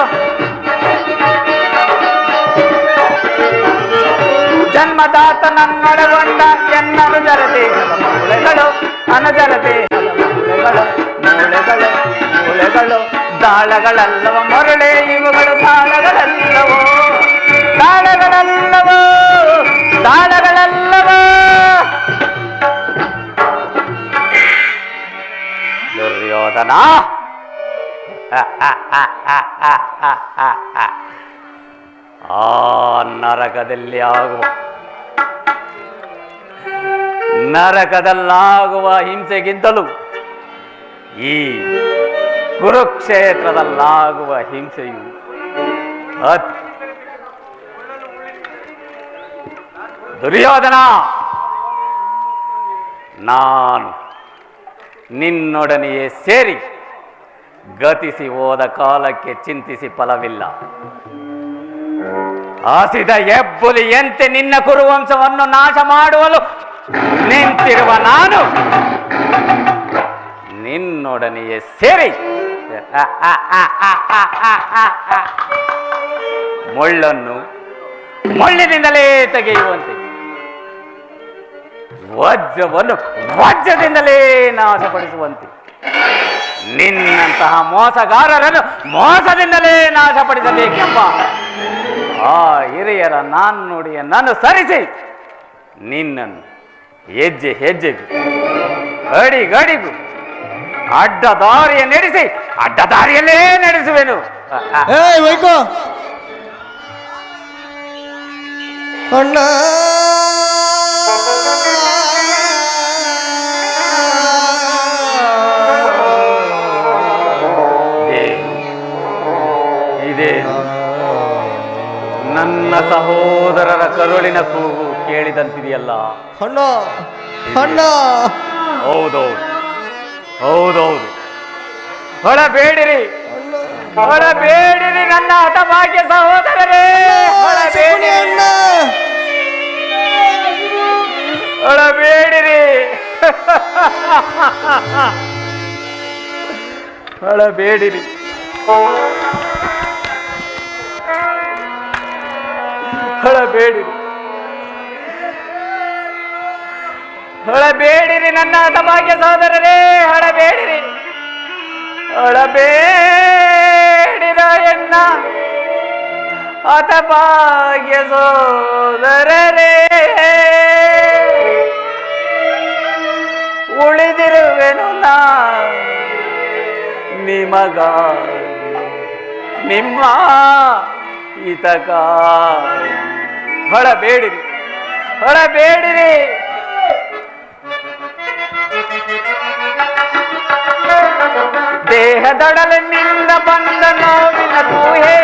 ಜನ್ಮದಾತ ನನ್ನೊಳಗೊಂಡ ಎನ್ನನು ಜರದೆ ಮೂಳೆಗಳು ಅನಜರದೆ ಮೂಳೆಗಳು ಮೂಳೆಗಳು ಮೂಳೆಗಳು ದಾಳಗಳೆಲ್ಲವ ಮೊರಳೆ ಇವುಗಳು ದಾಳಗಳೆಲ್ಲವೋ ದಾಳಗಳೆಲ್ಲವೋ ದಾಳಗಳೆಲ್ಲವೋ ದುರ್ಯೋಧನ ಆ ನರಕದಲ್ಲಾಗುವ ಹಿಂಸೆಗಿಂತಲೂ ಈ ಕುರುಕ್ಷೇತ್ರದಲ್ಲಾಗುವ ಹಿಂಸೆಯು ಅತಿ ದುರ್ಯೋಧನ ನಾನು ನಿನ್ನೊಡನೆಯೇ ಸೇರಿ ಗತಿಸಿ ಹೋದ ಕಾಲಕ್ಕೆ ಚಿಂತಿಸಿ ಫಲವಿಲ್ಲ. ಹಸಿದ ಹೆಬ್ಬುಲಿಯಂತೆ ನಿನ್ನ ಕುರುವಂಶವನ್ನು ನಾಶ ಮಾಡುವಲು ನಿಂತಿರುವ ನಾನು ನಿನ್ನೊಡನೆಯೇ ಸೇರಿ ಮುಳ್ಳನ್ನು ಮುಳ್ಳಿನಿಂದಲೇ ತೆಗೆಯುವಂತೆ ವಜ್ರವನ್ನು ವಜ್ರದಿಂದಲೇ ನಾಶಪಡಿಸುವಂತೆ ನಿನ್ನಂತಹ ಮೋಸಗಾರರನ್ನು ಮೋಸದಿಂದಲೇ ನಾಶಪಡಿಸಬೇಕೆಂಬ ಆ ಹಿರಿಯರ ನಾನುಡಿಯನ್ನು ಸರಿಸಿ ನಿನ್ನನ್ನು ಹೆಜ್ಜೆ ಹೆಜ್ಜೆಗೂ ಗಡಿಗೂ ಅಡ್ಡ ದಾರಿಯ ನಡೆಸಿ ಅಡ್ಡ ದಾರಿಯಲ್ಲೇ ನಡೆಸುವೆನು. ಅಣ್ಣ ಇದೇ ನನ್ನ ಸಹೋದರರ ಕರುಳಿನ ಕೂಗು ಕೇಳಿದಂತಿದೆಯಲ್ಲ. ಅಣ್ಣ ಅಣ್ಣ ಹೌದೌದು ಹೌದೌದು ಹೊಳಬೇಡಿರಿ ಹೊಳಬೇಡಿರಿ ನನ್ನ ಹಠಭಾಗ್ಯ ಸಹೋದರರೇ, ಹೊಳಬೇಡಿರಿ ಹೊಳಬೇಡಿರಿ ಹೊಳಬೇಡಿರಿ ಹೊಳಬೇಡಿರಿ ನನ್ನ ಹಠಭಾಗ್ಯ ಸಹೋದರರೇ, ಹೊಳಬೇಡಿರಿ ಹೊಳಬೇಡಿರ ಎನ್ನ ಹಠಭಾಗ್ಯ ಸೋದರರೇ, ಉಳಿದಿರುವೆನು ನಾ ನಿಮಗಾಗಿ ನಿಮ್ಮ ಹಿತಕ್ಕಾಗಿ. ಹೊಳಬೇಡಿರಿ ಹೊಳಬೇಡಿರಿ ದೇಹದೊಡಲಿನಿಂದ ಬಂದ ನೋವಿನ ಊಹೆ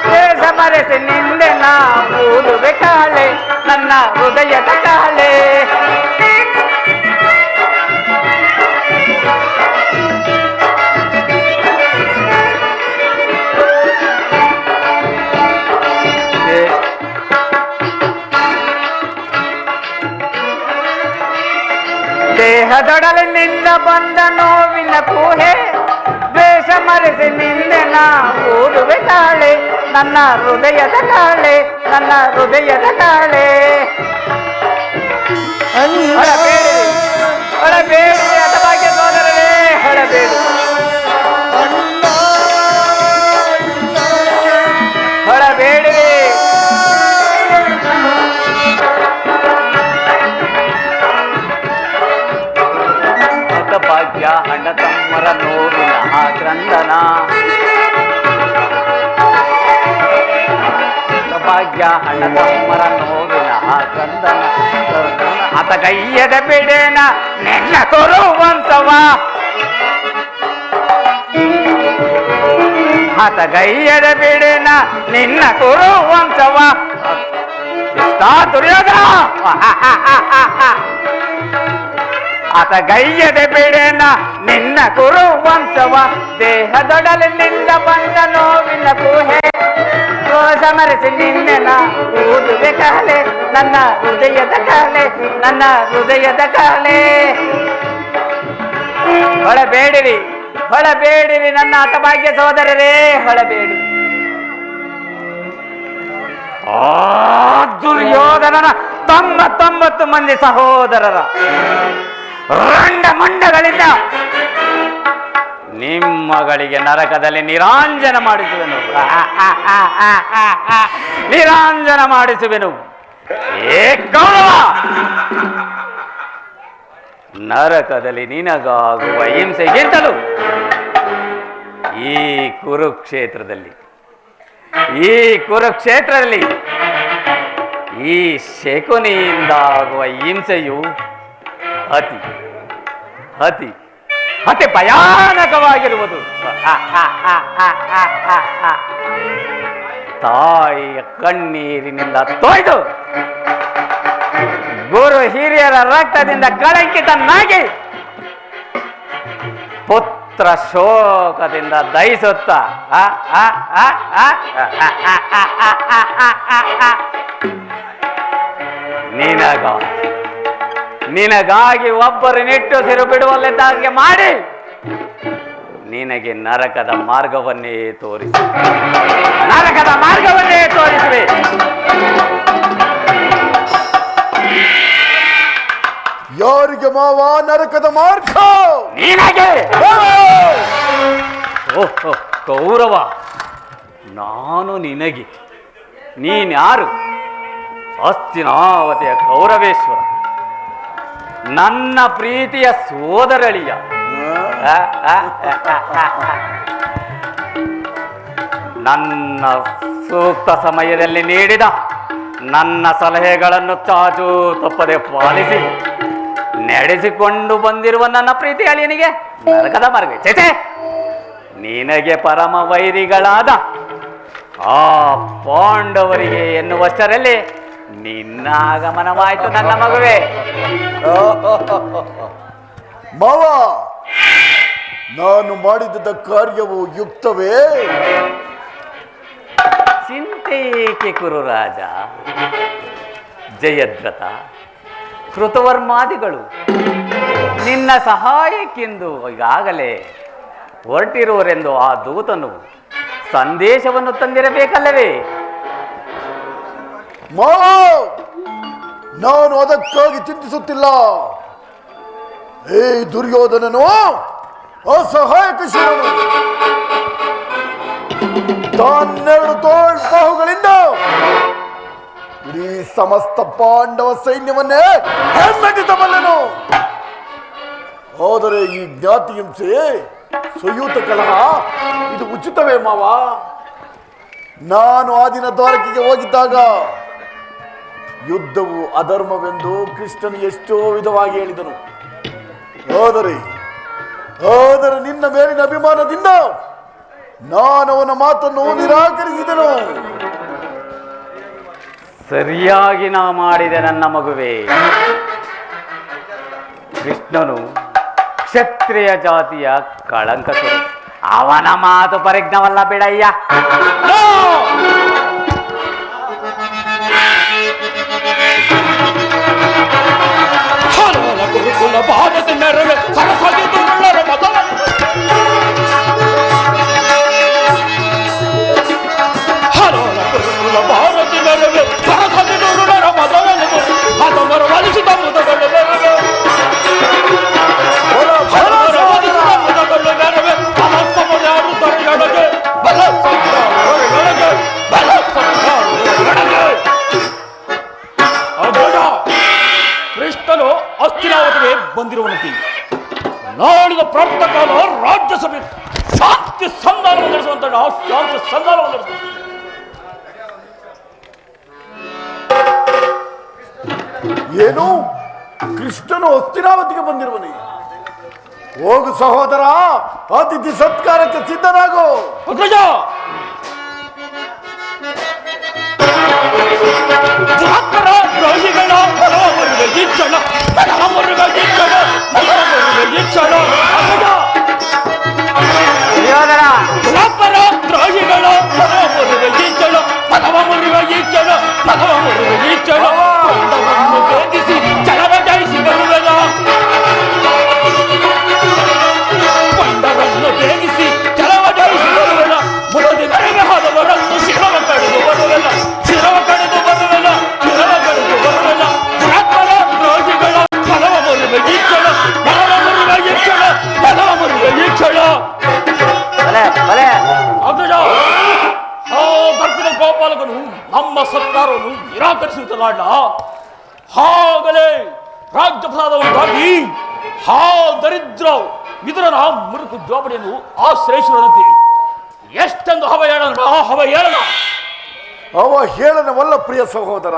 ದೇಶ ಮರೆಸಿ ನಿಂದೆ ನಾ ಕೂದುವೆ ಕಾಳೆ ನನ್ನ ಹೃದಯದ ಕಾಳೆ. ದೇಹದೊಡಲಿನಿಂದ ಬಂದ ನೋವಿನ ಕೂಹೆ ದ್ವೇಷ ಮರೆಸಿ ನಿಂದೆನ ಓದುವೆ ಕಾಳೆ ನನ್ನ ಹೃದಯದ ಕಾಳೆ ನನ್ನ ಹೃದಯದ ಕಾಳೆ ಹೊಳಬೇಡಿ ಅಥವಾ ಸೋದರರೇ ಹೊಳಬೇಡಿ ಹೊಳಬೇಡಿ ಭಾಗ್ಯ ಹಣ್ಣ ತಮ್ಮರ ನೋವಿನ ಕ್ರಂದನ ಭಾಗ್ಯ ಹಣ್ಣ ತಮ್ಮರ ನೋವಿನ ಕ್ರಂದನ ಆತ ಕೈಯದ ಬಿಡೇನ ನೆನ್ನ ಕೊರುವಂತವ ಆತ ಕೈಯದ ಬಿಡೇನ ನಿನ್ನ ಕೊರುವಂತವ ದುರ್ಯೋಧನ ಆತ ಗೈಯದ ಬಿಡೇನ ನಿನ್ನ ಕುರುವಂಶವ ದೇಹದೊಡಲಿನಿಂದ ಬಂದ ನೋವಿನ ಕೂಹೆ ಕ್ರೋಧ ಮರೆಸಿ ನಿನ್ನೆನ ಓದುವೆ ಕಾಲೆ ನನ್ನ ಹೃದಯದ ಕಾಲೆ ನನ್ನ ಹೃದಯದ ಕಾಲೆ ಹೊಳಬೇಡಿರಿ ಹೊಳಬೇಡಿರಿ ನನ್ನ ಹತಭಾಗ್ಯ ಸಹೋದರರೇ ಹೊಳಬೇಡಿ ಆ ದುರ್ಯೋಧನನ 99 ಮಂದಿ ಸಹೋದರರ ರಂಡ ಮಂಡಗಳಿಂದ ನಿಮ್ಮಗಳಿಗೆ ನರಕದಲ್ಲಿ ನಿರಾಂಜನ ಮಾಡಿಸುವೆನು ನಿರಾಂಜನ ಮಾಡಿಸುವೆನು ಏ ಕೌರವ ನರಕದಲ್ಲಿ ನಿನಗಾಗುವ ಹಿಂಸೆಗಿಂತಲೂ ಈ ಕುರುಕ್ಷೇತ್ರದಲ್ಲಿ ಈ ಶಕುನಿಯಿಂದಾಗುವ ಹಿಂಸೆಯು ಅತಿ ಅತಿ ಅತಿ ಭಯಾನಕವಾಗಿರುವುದು ತಾಯಿಯ ಕಣ್ಣೀರಿನಿಂದ ತೊಯ್ದು ಗುರು ಹಿರಿಯರ ರಕ್ತದಿಂದ ಕಳಂಕಿತನಾಗಿ ಪುತ್ರ ಶೋಕದಿಂದ ದಹಿಸುತ್ತ ನಿನಗಾಗಿ ಒಬ್ಬರು ನಿಟ್ಟುಸಿರು ಬಿಡುವಲ್ಲಿದ್ದಾಗೆ ಮಾಡಿ ನಿನಗೆ ನರಕದ ಮಾರ್ಗವನ್ನೇ ತೋರಿಸಿ ಯಾರಿಗೆ ಮಾವ ನರಕದ ಮಾರ್ಗ? ನಿನಗೆ. ಓಹೋ ಕೌರವ, ನಾನು ನಿನಗೆ. ನೀನ್ಯಾರು? ಹಸ್ತಿನಾವತಿಯ ಕೌರವೇಶ್ವರ, ನನ್ನ ಪ್ರೀತಿಯ ಸೋದರಳಿಯ. ನನ್ನ ಸೂಕ್ತ ಸಮಯದಲ್ಲಿ ನೀಡಿದ ನನ್ನ ಸಲಹೆಗಳನ್ನು ಚಾಚೂ ತಪ್ಪದೆ ಪಾಲಿಸಿ ನಡೆಸಿಕೊಂಡು ಬಂದಿರುವ ನನ್ನ ಪ್ರೀತಿ ಅಳಿಯನಿಗೆ ನರಕದ ಮಾರ್ಗ. ಚೇಚೆ, ನಿನಗೆ ಪರಮ ವೈರಿಗಳಾದ ಆ ಪಾಂಡವರಿಗೆ ಎನ್ನುವಷ್ಟರಲ್ಲಿ ನಿನ್ನ ಆಗಮನವಾಯಿತು ನನ್ನ ಮಗುವೆ. ಮಾವ, ನಾನು ಮಾಡಿದ ಕಾರ್ಯವು ಯುಕ್ತವೇ? ಚಿಂತೇಕೆ ಕುರುರಾಜ. ಜಯದ್ರಥ, ಕೃತವರ್ಮಾದಿಗಳು ನಿನ್ನ ಸಹಾಯಕ್ಕೆಂದು ಈಗಾಗಲೇ ಹೊರಟಿರುವರೆಂದು ಆ ದೂತನು ಸಂದೇಶವನ್ನು ತಂದಿರಬೇಕಲ್ಲವೇ? ಮಾವ, ನಾನು ಅದಕ್ಕಾಗಿ ಚಿಂತಿಸುತ್ತಿಲ್ಲ. ಏ ದುರ್ಯೋಧನನು ಅಸಹಾಯಕ ಶಿವನು. ತಾನೆರಡು ಬಾಹುಗಳಿಂದ ಇಡೀ ಸಮಸ್ತ ಪಾಂಡವ ಸೈನ್ಯವನ್ನೇ ಹಿಮ್ಮೆಟ್ಟಿಸಬಲ್ಲನು. ಆದರೆ ಈ ಜ್ಞಾತಿ ಹಿಂಸೆ, ಸುಯೂತ ಕಲಹ ಇದು ಉಚಿತವೇ ಮಾವ? ನಾನು ಆ ದಿನ ದ್ವಾರಕೆಗೆ ಹೋಗಿದ್ದಾಗ ಯುದ್ಧವು ಅಧರ್ಮವೆಂದು ಕೃಷ್ಣನು ಎಷ್ಟೋ ವಿಧವಾಗಿ ಹೇಳಿದನು. ಆದರೆ ನಿನ್ನ ಮೇಲಿನ ಅಭಿಮಾನದಿಂದ ನಾನು ಅವನ ಮಾತನ್ನು ನಿರಾಕರಿಸಿದನು. ಸರಿಯಾಗಿ ನಾ ಮಾಡಿದೆ ನನ್ನ ಮಗುವೆ. ಕೃಷ್ಣನು ಕ್ಷತ್ರಿಯ ಜಾತಿಯ ಕಳಂಕರು. ಅವನ ಮಾತು ಪರಿಜ್ಞವಲ್ಲ ಬಿಡಯ್ಯ. ಶಾಂತಿ ಸಭೆ, ಶಾಂತಿ ಸಂಧಾನವನ್ನು ನಡೆಸುವಂತ ನಾವು ಶಾಂತಿ ಸಂಧಾನವನ್ನು ನಡೆಸುವಂತ. ಏನು ಕೃಷ್ಣನು ಹಸ್ತಿನಾವತಿಗೆ ಬಂದಿರುವನೇ? ಹೋಗು ಸಹೋದರ, ಅತಿಥಿ ಸತ್ಕಾರಕ್ಕೆ ಸಿದ್ಧನಾಗು. ಅಗ್ರಜ, ದುರಾತ್ಮರ ದ್ರೋಹಿಗಳ ಹೊರವರಿಗೆ ಈ ಕ್ಷಣ, ಹೊರವರಿಗೆ ಈ ಕ್ಷಣ, ಹೊರವರಿಗೆ ಈ ಕ್ಷಣ. ಅಗ್ರಜ, ದುರಾತ್ಮರ ದ್ರೋಹಿಗಳ ಹೊರವರಿಗೆ ಈ ಕ್ಷಣ, ಹೊರವರಿಗೆ ಈ ಕ್ಷಣ, ಹೊರವರಿಗೆ ಈ ಕ್ಷಣ. ಭೇದಿಸಿ ಜಲವ ಜಯಿಸಿ ಬರುವೆನ, ಕೊಂಡವನ್ನು ಭೇದಿಸಿ ಜಲವ ಜಯಿಸಿ ಬರುವೆನ. ಮುರದಿ ಕಡೆಗೆ ಹೋದವರನ್ನು ಶಿರವ ಕಡಿದು ಬರುವೆನ, ಶಿರವ ಕಡಿದು ಬರುವೆನ, ಶಿರವ ಕಡಿದು ಬರುವೆನ. ದುರಾತ್ಮರ ದ್ರೋಹಿಗಳ ಫಲವ ಮುರುವೆ ಈ ಕ್ಷಣ, ಫಲವ ಮುರುವೆ ಈ ಕ್ಷಣ, ಫಲವ ಮುರುವೆ ಈ ಕ್ಷಣ. ಅಗ್ರಜ, ದರ್ಪಿನ ಗೋಪಾಲಕನು ನಮ್ಮ ಸರ್ಕಾರವನ್ನು ನಿರಾಕರಿಸುವುದಲ್ಲ. ಹಾಗಲೇ ರಾಜ್ಯಪ್ರಸಾದವನ್ನು ಹಾ ದರಿದ್ರ ಇದರ ಮುರುಕು ಜೋಬಡಿಯನ್ನು ಆಶ್ರಯಿಸುವಂತೆ ಎಷ್ಟೆಂದು ಹವ ಹೇಳೋಣ, ಹವ ಹೇಳೋಣ. ಅವ ಹೇಳನವಲ್ಲ ಪ್ರಿಯ ಸಹೋದರ,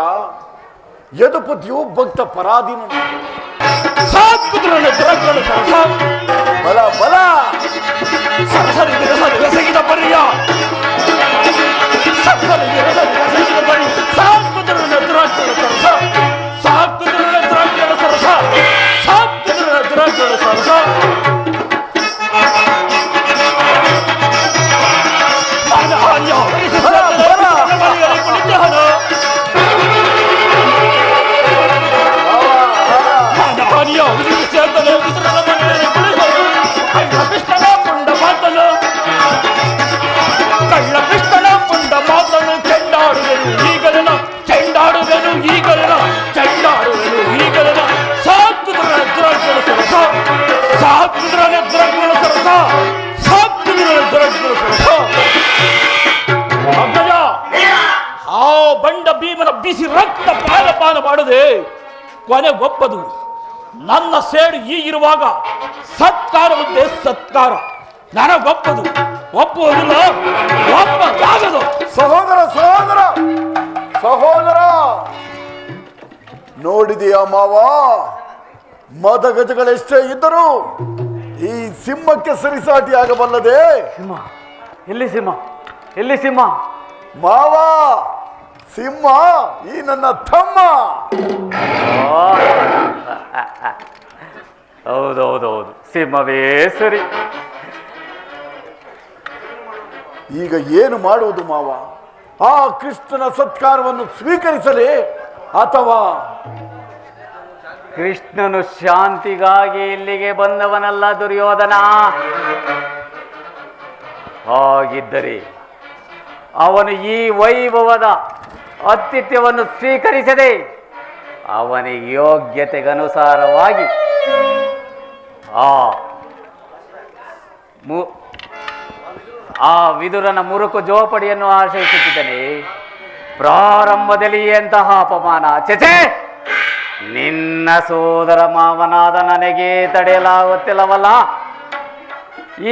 ಯದುಪತಿಯು ಭಕ್ತ ಪರಾಧೀನನು. ಬಲ ಬಲ ಸರಸರಿಗಿದ ಪರಿಯ ಸರಸರಿಗಿದ ಪರಿ ಸಾಕುದ್ರನ ದುರಾಗ್ರಹ ಸರಸ, ಸಾಕುದ್ರನ ದುರಾಗ್ರಹ ಸರಸ, ಸಾಕುದ್ರನ ದುರಾಗ್ರಹ ಸರಸ. ಕೃಷ್ಣನ ಪುಂಡ ಮಾತನು, ಕಳ್ಳ ಕೃಷ್ಣನ ಪುಂಡ ಮಾತನು. ಚೆಂಡಾಡುವೆನು ಈಗಲನ, ಚೆಂಡಾಡುವೆನು ಈಗಲನ, ಚೆಂಡಾಡುವೆನು ಈಗಲನ. ಸಾಕುದ್ರನ ದುರಾಗ್ರಹ ಸರಸ, ಸಾಕುದ್ರನ ದುರಾಗ್ರಹ ಸರಸ, ಸಾಕುದ್ರನ ದುರಾಗ್ರಹ ಸರಸ. ಅಗ್ರಜ, ಆ ಬಂಡ ಭೀಮನ ಬಿಸಿ ರಕ್ತ ಪಾನಪಾನ ಮಾಡದೆ ಕೊನೆಗೊಪ್ಪದು ನನ್ನ ಸೇಡು ಈಗಿರುವಾಗ ಸತ್ಕಾರವಂತೆ ಸತ್ಕಾರ ನನಗೊಪ್ಪದು, ಒಪ್ಪುವುದಿಲ್ಲ, ಒಪ್ಪದಾಗದು. ಸಹೋದರ ಸಹೋದರ ಸಹೋದರ, ನೋಡಿದೆಯಾ ಮಾವ, ಮದಗಜಗಳೆಷ್ಟೇ ಇದ್ದರೂ ಈ ಸಿಂಹಕ್ಕೆ ಸರಿಸಾಟಿ ಆಗಬಲ್ಲದೆ. ಸಿಂಹ ಎಲ್ಲಿ? ಸಿಂಹ ಎಲ್ಲಿ? ಸಿಂಹ ಮಾವ, ಸಿಂಹ ಈ ನನ್ನ ತಮ್ಮ. ಹೌದೌದೌದು, ಸಿಂಹವೇ ಸರಿ. ಈಗ ಏನು ಮಾಡುವುದು ಮಾವ? ಆ ಕೃಷ್ಣನ ಸತ್ಕಾರವನ್ನು ಸ್ವೀಕರಿಸಲೇ ಅಥವಾ? ಕೃಷ್ಣನು ಶಾಂತಿಗಾಗಿ ಇಲ್ಲಿಗೆ ಬಂದವನಲ್ಲ ದುರ್ಯೋಧನ. ಹಾಗಿದ್ದರೆ ಅವನು ಈ ವೈಭವದ ಆತಿಥ್ಯವನ್ನು ಸ್ವೀಕರಿಸದೆ ಅವನಿಗೆ ಯೋಗ್ಯತೆಗನುಸಾರವಾಗಿ ಆ ವಿದುರನ ಮುರುಕು ಜೋಪಡಿಯನ್ನು ಆಶ್ರಯಿಸುತ್ತಿದ್ದಾನೆ. ಪ್ರಾರಂಭದಲ್ಲಿ ಎಂತಹ ಅಪಮಾನ! ಚಚೆ, ನಿನ್ನ ಸೋದರ ಮಾವನಾದ ನನಗೆ ತಡೆಯಲಾಗುತ್ತಿಲ್ಲವಲ್ಲ.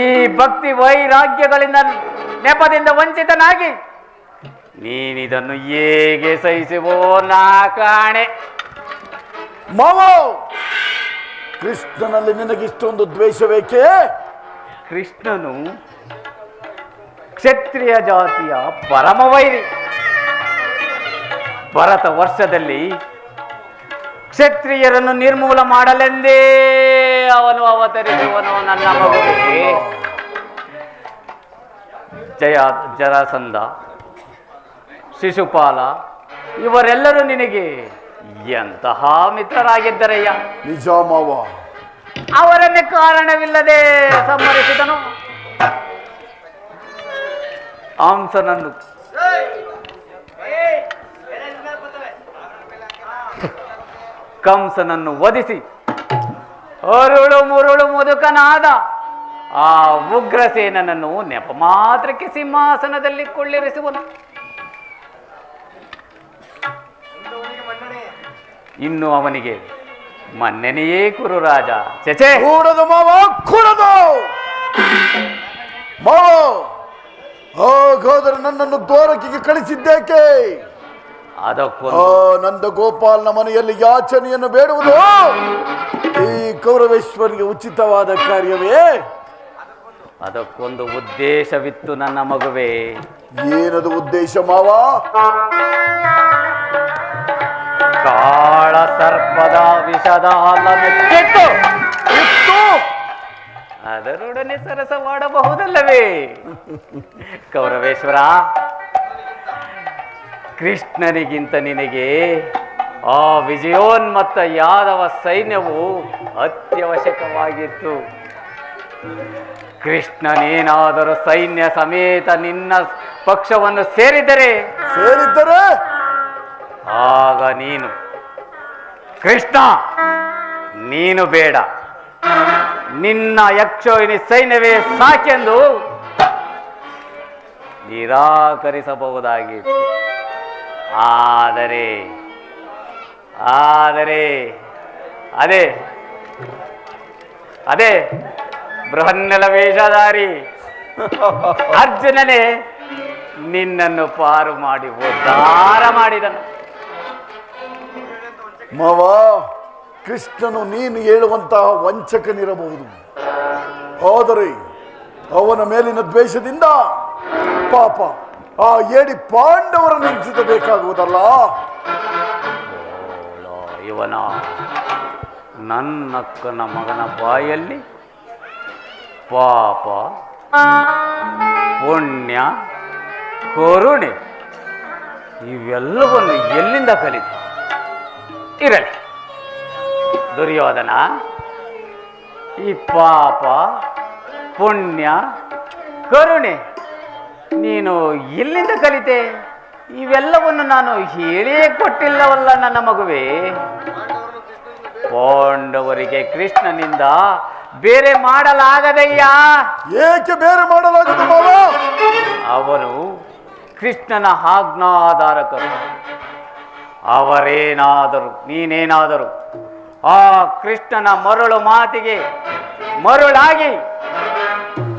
ಈ ಭಕ್ತಿ ವೈರಾಗ್ಯಗಳಿಂದ ನೆಪದಿಂದ ವಂಚಿತನಾಗಿ ನೀನಿದನ್ನು ಹೇಗೆ ಸಹಿಸುವೋ ನಾ ಕಾಣೆ. ಮಾವ, ಕೃಷ್ಣನಲ್ಲಿ ನಿನಗಿಷ್ಟೊಂದು ದ್ವೇಷವೇಕೆ? ಕೃಷ್ಣನು ಕ್ಷತ್ರಿಯ ಜಾತಿಯ ಪರಮವೈರಿ. ಭರತ ವರ್ಷದಲ್ಲಿ ಕ್ಷತ್ರಿಯರನ್ನು ನಿರ್ಮೂಲ ಮಾಡಲೆಂದೇ ಅವನು ಅವತರಿಸುವನು ನನ್ನ ಮಗುವಿಗೆ. ಜರಾಸಂಧ, ಶಿಶುಪಾಲ ಇವರೆಲ್ಲರೂ ನಿನಗೆ ಎಂತಹ ಮಿತ್ರರಾಗಿದ್ದರಯ್ಯ. ನಿಜ ಮಾವ. ಅವರನ್ನೇ ಕಾರಣವಿಲ್ಲದೆ ಸಂಹರಿಸಿದನು. ಹಂಸನನ್ನು ಕಂಸನನ್ನು ವಧಿಸಿ ಅರುಳು ಮುರುಳು ಮುದುಕನಾದ ಆ ಉಗ್ರಸೇನನನ್ನು ನೆಪ ಮಾತ್ರಕ್ಕೆ ಸಿಂಹಾಸನದಲ್ಲಿ ಕೊಳ್ಳಿರಿಸುವನು. ಇನ್ನು ಅವನಿಗೆ ಮನ್ನೆನೆಯೇ ಕುರು ರಾಜ. ಚಚೆ, ಕೂಡದು ಮಾವ, ಕೂಡದು. ಹಾಗಾದರೆ ನನ್ನನ್ನು ದ್ವಾರಕೆಗೆ ಕಳಿಸಿದ್ದೇಕೆ? ಅದಕ್ಕೊಂದು ನಂದ ಗೋಪಾಲನ ಮನೆಯಲ್ಲಿ ಯಾಚನೆಯನ್ನು ಬೇಡುವುದು ಈ ಕೌರವೇಶ್ವರಿಗೆ ಉಚಿತವಾದ ಕಾರ್ಯವೇ? ಅದಕ್ಕೊಂದು ಉದ್ದೇಶವಿತ್ತು ನನ್ನ ಮಗುವೆ. ಏನದು ಉದ್ದೇಶ ಮಾವ? ಕಾಳ ಸರ್ಪದ ವಿಷದ ಹಾಲನ್ನಿತ್ತು ಅದರೊಡನೆ ಸರಸ ಮಾಡಬಹುದಲ್ಲವೇ? ಕೌರವೇಶ್ವರ, ಕೃಷ್ಣನಿಗಿಂತ ನಿನಗೆ ಆ ವಿಜಯೋನ್ಮತ್ತ ಯಾದವ ಸೈನ್ಯವು ಅತ್ಯವಶ್ಯಕವಾಗಿತ್ತು. ಕೃಷ್ಣನೇನಾದರೂ ಸೈನ್ಯ ಸಮೇತ ನಿನ್ನ ಪಕ್ಷವನ್ನು ಸೇರಿದರೆ ಆಗ ನೀನು ಕೃಷ್ಣ ನೀನು ಬೇಡ, ನಿನ್ನ ಯಕ್ಷೋಹಿನಿ ಸೈನ್ಯವೇ ಸಾಕೆಂದು ನಿರಾಕರಿಸಬಹುದಾಗಿತ್ತು. ಆದರೆ ಅದೇ ಅದೇ ಬೃಹನ್ನೆಲ ವೇಷಧಾರಿ ಅರ್ಜುನನೇ ನಿನ್ನನ್ನು ಪಾರು ಮಾಡಿ ಉದ್ಧಾರ ಮಾಡಿದನು. ಮಾವ, ಕೃಷ್ಣನು ನೀನು ಹೇಳುವಂತಹ ವಂಚಕನಿರಬಹುದು, ಆದರೆ ಅವನ ಮೇಲಿನ ದ್ವೇಷದಿಂದ ಪಾಪ ಆ ಏಡಿ ಪಾಂಡವರನ್ನು ಹಿಂಸಿಸಬೇಕಾಗುವುದಲ್ಲ. ಇವನ ನನ್ನಕ್ಕನ ಮಗನ ಬಾಯಲ್ಲಿ ಪಾಪ, ಪುಣ್ಯ, ಕರುಣೆ ಇವೆಲ್ಲವನ್ನು ಎಲ್ಲಿಂದ ಕಲಿತು? ಇರಲಿ ದುರ್ಯೋಧನ, ಈ ಪಾಪ, ಪುಣ್ಯ, ಕರುಣೆ ನೀನು ಎಲ್ಲಿಂದ ಕಲಿತೆ? ಇವೆಲ್ಲವನ್ನು ನಾನು ಹೇಳಿಯೇ ಕೊಟ್ಟಿಲ್ಲವಲ್ಲ ನನ್ನ ಮಗುವೆ. ಪಾಂಡವರಿಗೆ ಕೃಷ್ಣನಿಂದ ಬೇರೆ ಮಾಡಲಾಗದಯ್ಯ. ಏಕೆ ಬೇರೆ ಮಾಡಲಾಗದು ಮಾವ? ಅವರು ಕೃಷ್ಣನ ಆಜ್ಞಾಧಾರಕರು. ಅವರೇನಾದರೂ ನೀನೇನಾದರೂ ಆ ಕೃಷ್ಣನ ಮರಳು ಮಾತಿಗೆ ಮರುಳಾಗಿ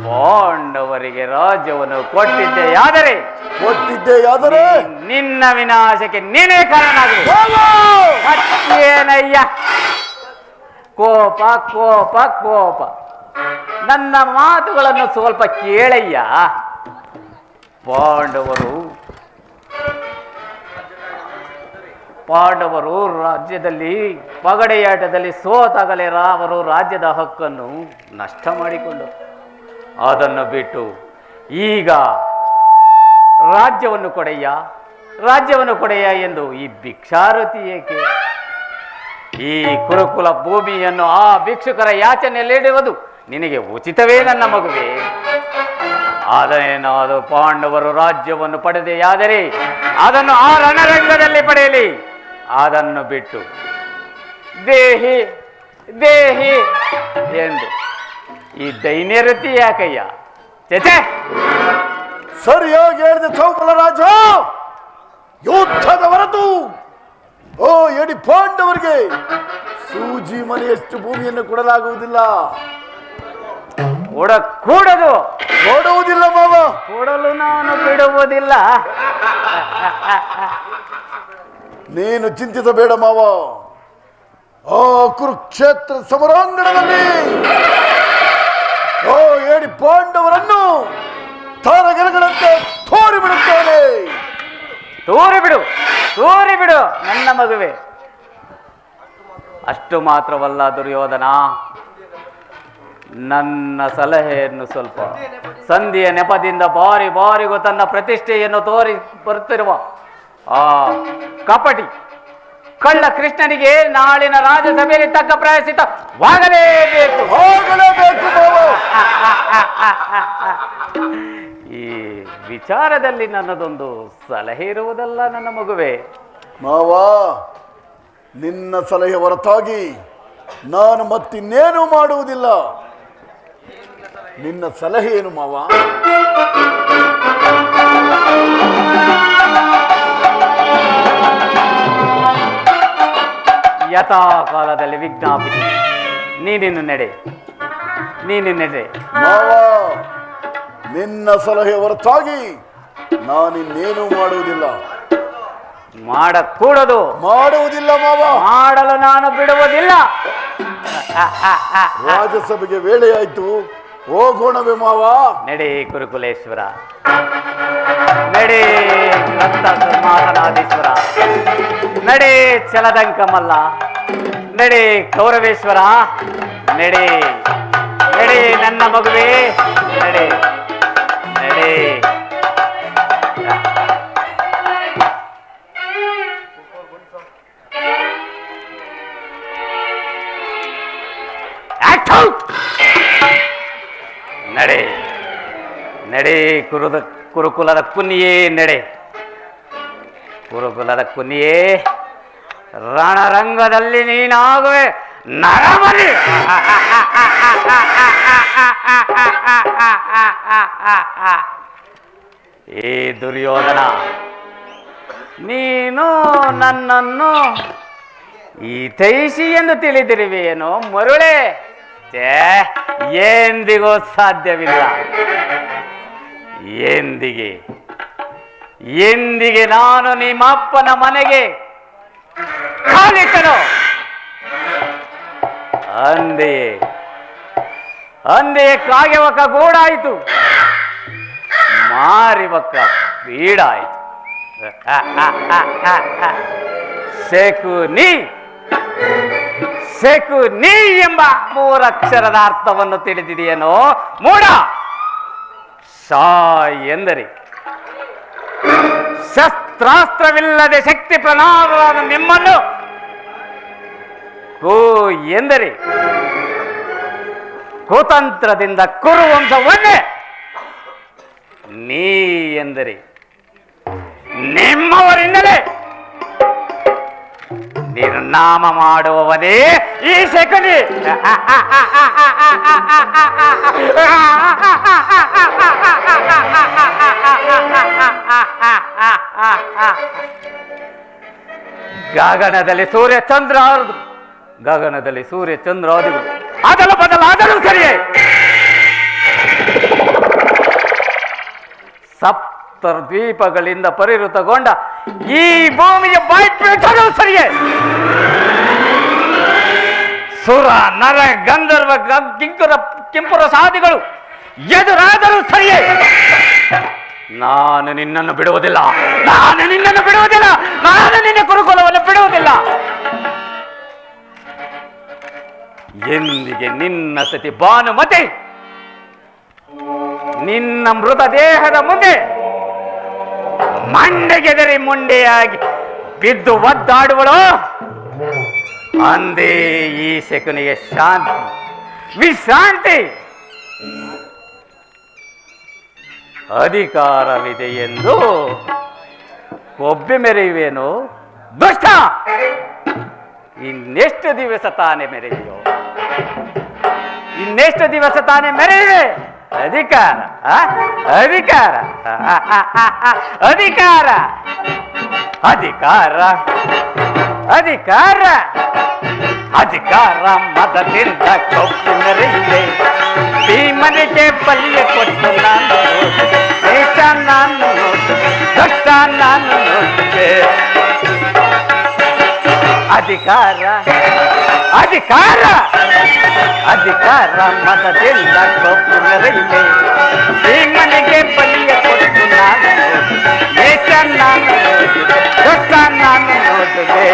ಪಾಂಡವರಿಗೆ ರಾಜ್ಯವನ್ನು ಕೊಟ್ಟಿದ್ದೆಯಾದರೆ ನಿನ್ನ ವಿನಾಶಕ್ಕೆ ನೀನೇ ಕಾರಣನಾಗೇನಯ್ಯ. ಕೋಪ ಕೋಪ ಕೋಪ, ನನ್ನ ಮಾತುಗಳನ್ನು ಸ್ವಲ್ಪ ಕೇಳಯ್ಯ. ಪಾಂಡವರು ರಾಜ್ಯದಲ್ಲಿ ಪಗಡೆಯಾಟದಲ್ಲಿ ಸೋತಾಗಲೇ ಅವರು ರಾಜ್ಯದ ಹಕ್ಕನ್ನು ನಷ್ಟ ಮಾಡಿಕೊಂಡರು. ಅದನ್ನು ಬಿಟ್ಟು ಈಗ ರಾಜ್ಯವನ್ನು ಕೊಡೆಯ ಎಂದು ಈ ಭಿಕ್ಷಾರತಿ ಏಕೆ? ಈ ಕುರುಕುಲ ಭೂಮಿಯನ್ನು ಆ ಭಿಕ್ಷುಕರ ಯಾಚನೆಯಲ್ಲಿಡುವುದು ನಿನಗೆ ಉಚಿತವೇ ನನ್ನ ಮಗುವೆ? ಆದರೇನಾದರೂ ಪಾಂಡವರು ರಾಜ್ಯವನ್ನು ಪಡೆದೆಯಾದರೆ ಅದನ್ನು ಆ ರಣರಂಗದಲ್ಲಿ ಪಡೆಯಲಿ. ಅದನ್ನು ಬಿಟ್ಟು ದೇಹಿ ದೇಹಿ ಎಂದು ಈ ದೈನ್ಯರತಿ ಯಾಕಯ್ಯ? ಚೇಚೆ, ಸರಿಯಾಗಿ ಹೇಳಿದ ಚೌಕಲ ರಾಜ. ಯುದ್ಧದ ಹೊರತು ಓ ಎಡಿ ಪಾಂಡವರಿಗೆ ಸೂಜಿ ಮನೆಯಷ್ಟು ಭೂಮಿಯನ್ನು ಕೊಡಲಾಗುವುದಿಲ್ಲ. ಕೊಡುವುದಿಲ್ಲ ಮಾವ, ಕೊಡಲು ನಾನು ಬಿಡುವುದಿಲ್ಲ. ನೀನು ಚಿಂತಿಸಬೇಡ ಮಾವ. ಆ ಕುರುಕ್ಷೇತ್ರ ಸಮರಾಂಗಣದಲ್ಲಿ ಓ ಏಡಿ ಪಾಂಡವರನ್ನು ತಾರಗೆಲಗಳಂತೆ ತೋರಿಬಿಡುತ್ತೇನೆ. ತೋರಿಬಿಡು ನನ್ನ ಮಗುವೆ. ಅಷ್ಟು ಮಾತ್ರವಲ್ಲ ದುರ್ಯೋಧನ, ನನ್ನ ಸಲಹೆಯನ್ನು ಸ್ವಲ್ಪ ಸಂಧಿಯ ನೆಪದಿಂದ ಬಾರಿಗೂ ತನ್ನ ಪ್ರತಿಷ್ಠೆಯನ್ನು ತೋರಿ ಬರುತ್ತಿರುವ ಆ ಕಪಟಿ ಕಳ್ಳ ಕೃಷ್ಣನಿಗೆ ನಾಳಿನ ರಾಜ್ಯಸಭೆಯಲ್ಲಿ ತಕ್ಕ ಪ್ರಾಯಶ್ಚಿತ್ತವಾಗಲೇಬೇಕು. ಈ ವಿಚಾರದಲ್ಲಿ ನನ್ನದೊಂದು ಸಲಹೆ ಇರುವುದಲ್ಲ ನನ್ನ ಮಗುವೆ. ಮಾವ, ನಿನ್ನ ಸಲಹೆ ಹೊರತಾಗಿ ನಾನು ಮತ್ತಿನ್ನೇನು ಮಾಡುವುದಿಲ್ಲ. ನಿನ್ನ ಸಲಹೆ ಏನು ಮಾವ? ಯಥಾ ಕಾಲದಲ್ಲಿ ವಿಜ್ಞಾಪಿಸಿ ನೀನಿನ್ನು ನಡೆ ಮಾವ, ನಿನ್ನ ಸಲಹೆ ಹೊರತಾಗಿ ನಾನಿನ್ನೇನು ಮಾಡುವುದಿಲ್ಲ. ಮಾಡಕೂಡದು, ಮಾಡುವುದಿಲ್ಲ ಮಾವ. ಮಾಡಲು ನಾನು ಬಿಡುವುದಿಲ್ಲ. ರಾಜಸಭೆಗೆ ವೇಳೆಯಾಯ್ತು, ಹೋಗೋಣವೇ ಮಾವ. ನಡಿ ಕುರುಕುಲೇಶ್ವರ, ನಡಿ ರಕ್ತ ಸಿಂಹಾಸನಾಧೀಶ್ವರ, ನಡಿ ಚಲದಂಕಮಲ್ಲ, ನಡಿ ಕೌರವೇಶ್ವರ, ನಡಿ ನಡಿ ನನ್ನ ಮಗುವೆ, ನಡಿ ನಡಿ. ನಡೆ ನಡೆ ಕುರುಕುಲದ ಕುನ್ನಿಯೇ, ನಡೆ ಕುರುಕುಲದ ಕುನ್ನಿಯೇ, ರಣರಂಗದಲ್ಲಿ ನೀನಾಗುವೆ ನರಬಲಿ. ಏ ದುರ್ಯೋಧನ, ನೀನು ನನ್ನನ್ನು ಈ ತೈಸಿ ಎಂದು ತಿಳಿದಿರುವೆಯೇನೋ ಮರುಳೆ? ಎಂದಿಗೂ ಸಾಧ್ಯವಿಲ್ಲ. ಎಂದಿಗೆ ನಾನು ನಿಮ್ಮಪ್ಪನ ಮನೆಗೆ ಕಾಲಿಟ್ಟನು ಅಂದೆಯೇ ಕಾಗೆವಕ್ಕ ಗೂಡಾಯಿತು, ಮಾರಿವಕ್ಕ ಬೀಡಾಯಿತು. ಶಕುನಿ ಎಂಬ ಮೂರಕ್ಷರದ ಅರ್ಥವನ್ನು ತಿಳಿದಿದೆಯೇನೋ ಮೂಢ? ಶಾ ಎಂದರೆ ಶಸ್ತ್ರಾಸ್ತ್ರವಿಲ್ಲದೆ ಶಕ್ತಿ ಪ್ರಣಾಮವಾದ ನಿಮ್ಮನ್ನು, ಕೋ ಎಂದರೆ ಕುತಂತ್ರದಿಂದ ಕುರುವಂಶವನ್ನೇ, ನೀ ಎಂದರೆ ನಿಮ್ಮವರಿಂದಲೇ ನಿರ್ನಾಮ ಮಾಡುವವನೇ ಈ ಶಕುನಿ. ಗಗನದಲ್ಲಿ ಸೂರ್ಯ ಚಂದ್ರಾದಿಗಳು ಅದಲು ಬದಲಾದರೂ ಸರಿಯೇ, ಸಪ್ತ ದ್ವೀಪಗಳಿಂದ ಪರಿವೃತಗೊಂಡ ಈ ಭೂಮಿಯ ಬಾಯ್ಪೀಠರೂ ಸರಿಯೇ, ಸುರ ನರ ಗಂಧರ್ವ ಕಿಂಪುರ ಸಾಧಿಗಳು ಎದುರಾದರೂ ಸರಿಯೇ, ನಾನು ನಿನ್ನನ್ನು ಬಿಡುವುದಿಲ್ಲ, ನಾನು ನಿನ್ನ ಕುರುಕುಲವನ್ನು ಬಿಡುವುದಿಲ್ಲ. ಎಂದಿಗೆ ನಿನ್ನ ಸತಿ ಭಾನುಮತಿ ನಿನ್ನ ಮೃತದೇಹದ ಮುಂದೆ ಮಂಡೆಗೆದರಿ ಮುಂಡೆಯಾಗಿ ಬಿದ್ದು ಒದ್ದಾಡುವಳು, ಅಂದೇ ಈ ಶಕುನಿಗೆ ಶಾಂತಿ ವಿಶ್ರಾಂತಿ. ಅಧಿಕಾರವಿದೆ ಎಂದು ಕೊಬ್ಬೆ ಮೆರೆಯುವೇನು ದುಷ್ಟ? ಇನ್ನೆಷ್ಟು ದಿವಸ ತಾನೇ ಮೆರೆಯುವ? ಅಧಿಕಾರ ಅಧಿಕಾರ ಅಧಿಕಾರ ಅಧಿಕಾರ ಅಧಿಕಾರ ಅಧಿಕಾರ ಮದದಿಂದ ಕೊಬ್ಬೆ ಮೆರೆಯುವೆ. ಭೀಮನಿಗೆ ಬಲಿಯ ಕೊಟ್ಟು ನಾನು ದೇಶ ನಾನು ದುಷ್ಟ ನಾನು ನೋಡಿದೆ. ಅಧಿಕಾರ ಅಧಿಕಾರ ಅಧಿಕಾರ ಮದದಿಂದ ಕೊಬ್ಬು ಮೆರೆಯುವೆ. ಭೀಮನಿಗೆ ಬಲಿಯ ಕೊಟ್ಟು ನಾನು ದೇಶ ನಾನು ದುಷ್ಟ ನಾನು ನೋಡಿದೆ.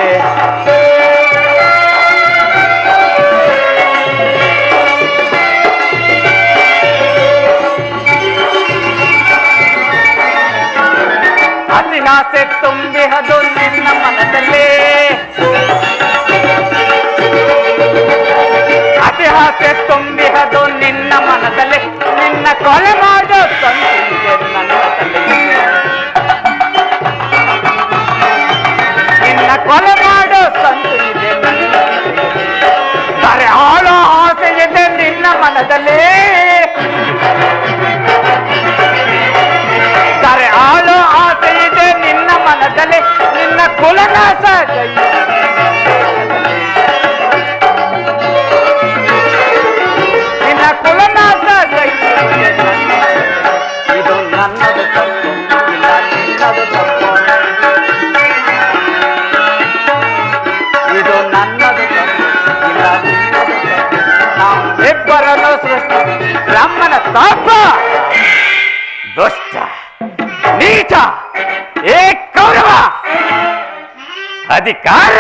ಅತಿಹಾಸೆ ತುಂಬಿ ಅದು ನಿನ್ನ ಮನದಲ್ಲಿ, ಅತಿಹಾಸೆ ತುಂಬಿ ಅದು ನಿನ್ನ ಮನದಲ್ಲಿ, ನಿನ್ನ ಕೊಲೆ ಮಾಡೋ ಸಂತಿಗೆ ನನ್ನ ತಲೆಯಿದೆ, ನಿನ್ನ ಕೊಲೆ ಮಾಡೋ ಸಂತಿಗೆ ನನ್ನ ತಾರೆ ಆಳೋ ಆಸೆ ಇದೆ ನಿನ್ನ ಮನದಲ್ಲಿ, ತಾರೆ ಆಳೋ ಆಸೆ ಇದೆ ನಿನ್ನ ಸೃಷ್ಟಿ ಬ್ರಹ್ಮನ ತಾಪ ದುಷ್ಟ ನೀಚ ಏ ಕೌರವ ಅಧಿಕಾರ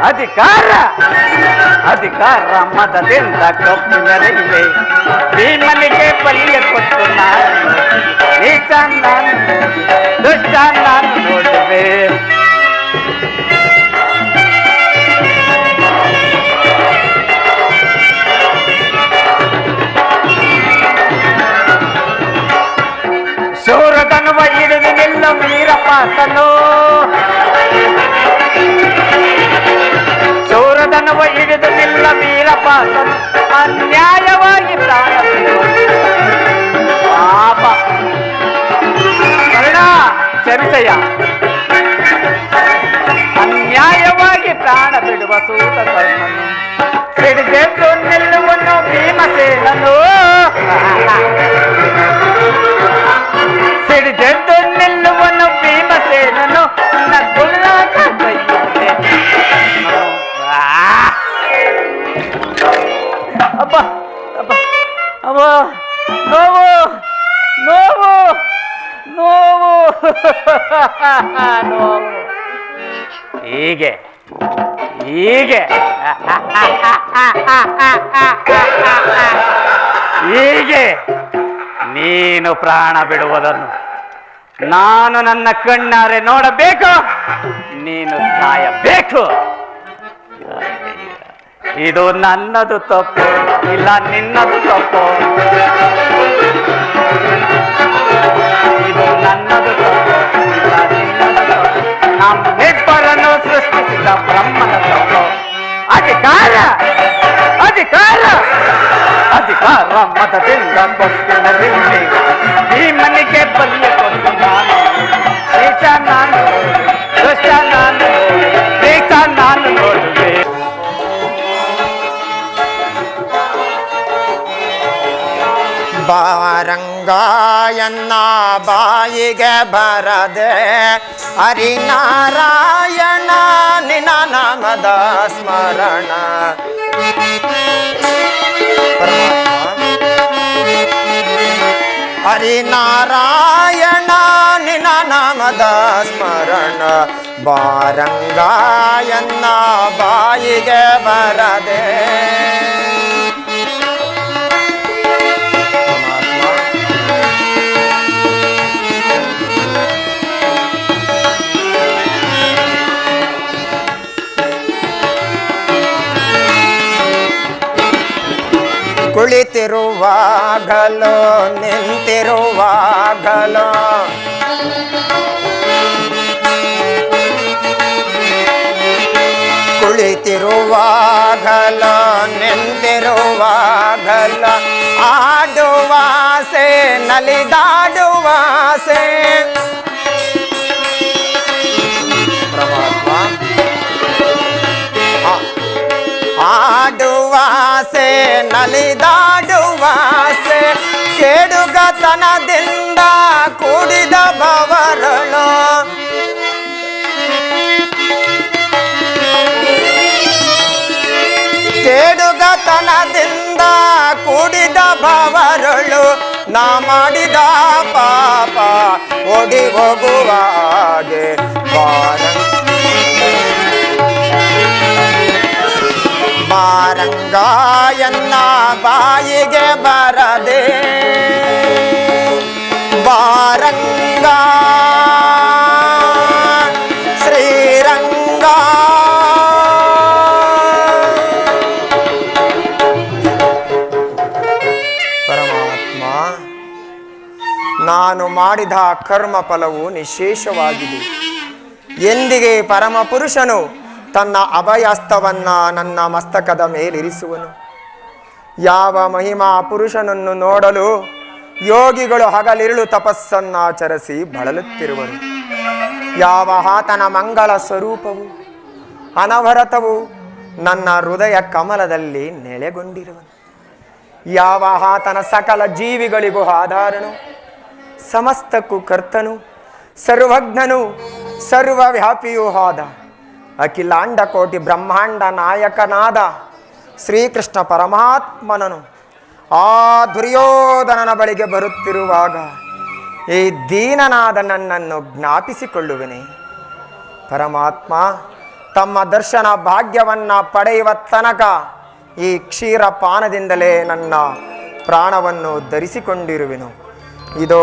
ಅಧಿಕಾರ ಅಧಿಕಾರ ಮತದಿಂದ ಕಪ್ಪು ಮೆರೆಯುವೆ ಭೀಮನಿಗೆ ಬಲಿಯ ಕೊಟ್ಟು ನಾನು ನೀಚ ನಾನು ದುಷ್ಟ ನಾನು ನೋಡುವೆ ಶೂರತನುವ ಹಿಡಿದು ನಿಲ್ಲ ವೀರಪಾಸನು ಶೂರತನುವ ಹಿಡಿದು ನಿಲ್ಲ ವೀರಪಾಸನು ಅನ್ಯಾಯವಾಗಿ ಪ್ರಾಣ ಪಾಪ ಕರ್ಣ ಚರಿಸಯ್ಯ ಅನ್ಯಾಯವಾಗಿ ಪ್ರಾಣ ಬಿಡುವ ಸೂತ ಕರ್ಣನು ಹಿಡಿದೆದ್ದು ನಿಲ್ಲುವನು ಭೀಮಸೇನನು ಸಿಡಿದೆದ್ದು ನಿಲ್ಲುವನು ಭೀಮಸೇನನು ನಗುಲ್ಲಾಟ ಕೈಯುತ್ತೆ ಅಬ್ಬ ಅಬ್ಬ ಅಬ್ಬ ನೋವು ನೋವು ನೋವು ನೋವು ಹೀಗೆ ಹೀಗೆ ಹೀಗೆ ನೀನು ಪ್ರಾಣ ಬಿಡುವುದನ್ನು ನಾನು ನನ್ನ ಕಣ್ಣಾರೆ ನೋಡಬೇಕು, ನೀನು ಸಾಯಬೇಕು. ಇದು ನನ್ನದು ತಪ್ಪು ಇಲ್ಲ ನಿನ್ನದು ತಪ್ಪು, ಇದು ನನ್ನದು ತಪ್ಪು ಇಲ್ಲ ನಿನ್ನದು ತಪ್ಪು, ನಮ್ಮಿಬ್ಬರನ್ನು ಸೃಷ್ಟಿಸಿದ ಬ್ರಹ್ಮನ ತಪ್ಪು. ಅಧಿಕಾರ ಅಧಿಕಾರ ಅಧಿಕಾರ ಮತದಿಂದ ಕೊಟ್ಟಿನ ರಿಂಡಿ ಭೀಮನಿಗೆ ಬಲಿಯ ಕೊಟ್ಟು ನಾನು ನೀಚ ನಾನು ದುಷ್ಟ ನಾನು ನೀಚ ನಾನು ನೋಡುವೆ. ಬಾರಂಗಾಯನ್ನ ಬಾಯಿಗೆ ಬರದೆ ಹರಿನಾರಾಯಣ ನಿನ್ನ ನಾಮದ ಸ್ಮರಣ. ಹರಿನಾರಾಯಣ ನಿನ್ನ ನಾಮದ ಸ್ಮರಣ ಬಾರಂಗಾಯನ್ನ ಬಾಯಿಗೆ ಬರದೆ. ಕುಳಿತಿರುವಾಗಲೋ ನಿಂತಿರುವಾಗಲೋ ಕುಳಿತಿರುವಾಗಲೋ ನಿಂತಿರುವಾಗಲೋ ಆಡುವಾಸೆ ನಲಿದಾಡುವಾಸೆ. ಆಡುವಾಸೆ ನಲಿದಾಡುವಾಸೆ ಕೇಡುಗತನದಿಂದ ಕೂಡಿದ ಬವರಳು. ಕೇಡುಗತನದಿಂದ ಕೂಡಿದ ಬವರಳು ನಾ ಮಾಡಿದ ಪಾಪ ಓಡಿ ಹೋಗುವಾಗೆ ಬಾರಂಗಾಯನ್ನ ಬಾಯಿಗೆ ಬರದೆ ಬಾರಂಗ ಶ್ರೀರಂಗ. ಪರಮಾತ್ಮ, ನಾನು ಮಾಡಿದ ಕರ್ಮ ಫಲವು ನಿಶೇಷವಾಗಿದೆ. ಎಂದಿಗೆ ಪರಮ ಪುರುಷನು ತನ್ನ ಅಭಯಸ್ತವನ್ನ ನನ್ನ ಮಸ್ತಕದ ಮೇಲಿರಿಸುವನು. ಯಾವ ಮಹಿಮಾ ಪುರುಷನನ್ನು ನೋಡಲು ಯೋಗಿಗಳು ಹಗಲಿರುಳು ತಪಸ್ಸನ್ನಾಚರಿಸಿ ಬಳಲುತ್ತಿರುವರು. ಯಾವ ಆತನ ಮಂಗಳ ಸ್ವರೂಪವು ಅನವರತವು ನನ್ನ ಹೃದಯ ಕಮಲದಲ್ಲಿ ನೆಲೆಗೊಂಡಿರುವನು. ಯಾವ ಆತನ ಸಕಲ ಜೀವಿಗಳಿಗೂ ಆಧಾರನು, ಸಮಸ್ತಕ್ಕೂ ಕರ್ತನು, ಸರ್ವಜ್ಞನು, ಸರ್ವವ್ಯಾಪಿಯೂ ಆದ ಅಖಿಲಾಂಡ ಕೋಟಿ ಬ್ರಹ್ಮಾಂಡ ನಾಯಕನಾದ ಶ್ರೀಕೃಷ್ಣ ಪರಮಾತ್ಮನನು ಆ ದುರ್ಯೋಧನನ ಬಳಿಗೆ ಬರುತ್ತಿರುವಾಗ ಈ ದೀನನಾದ ನನ್ನನ್ನು ಜ್ಞಾಪಿಸಿಕೊಳ್ಳುವೆನೆ. ಪರಮಾತ್ಮ ತಮ್ಮ ದರ್ಶನ ಭಾಗ್ಯವನ್ನ ಪಡೆಯುವ ತನಕ ಈ ಕ್ಷೀರಪಾನದಿಂದಲೇ ನನ್ನ ಪ್ರಾಣವನ್ನು ಧರಿಸಿಕೊಂಡಿರುವೆನು. ಇದು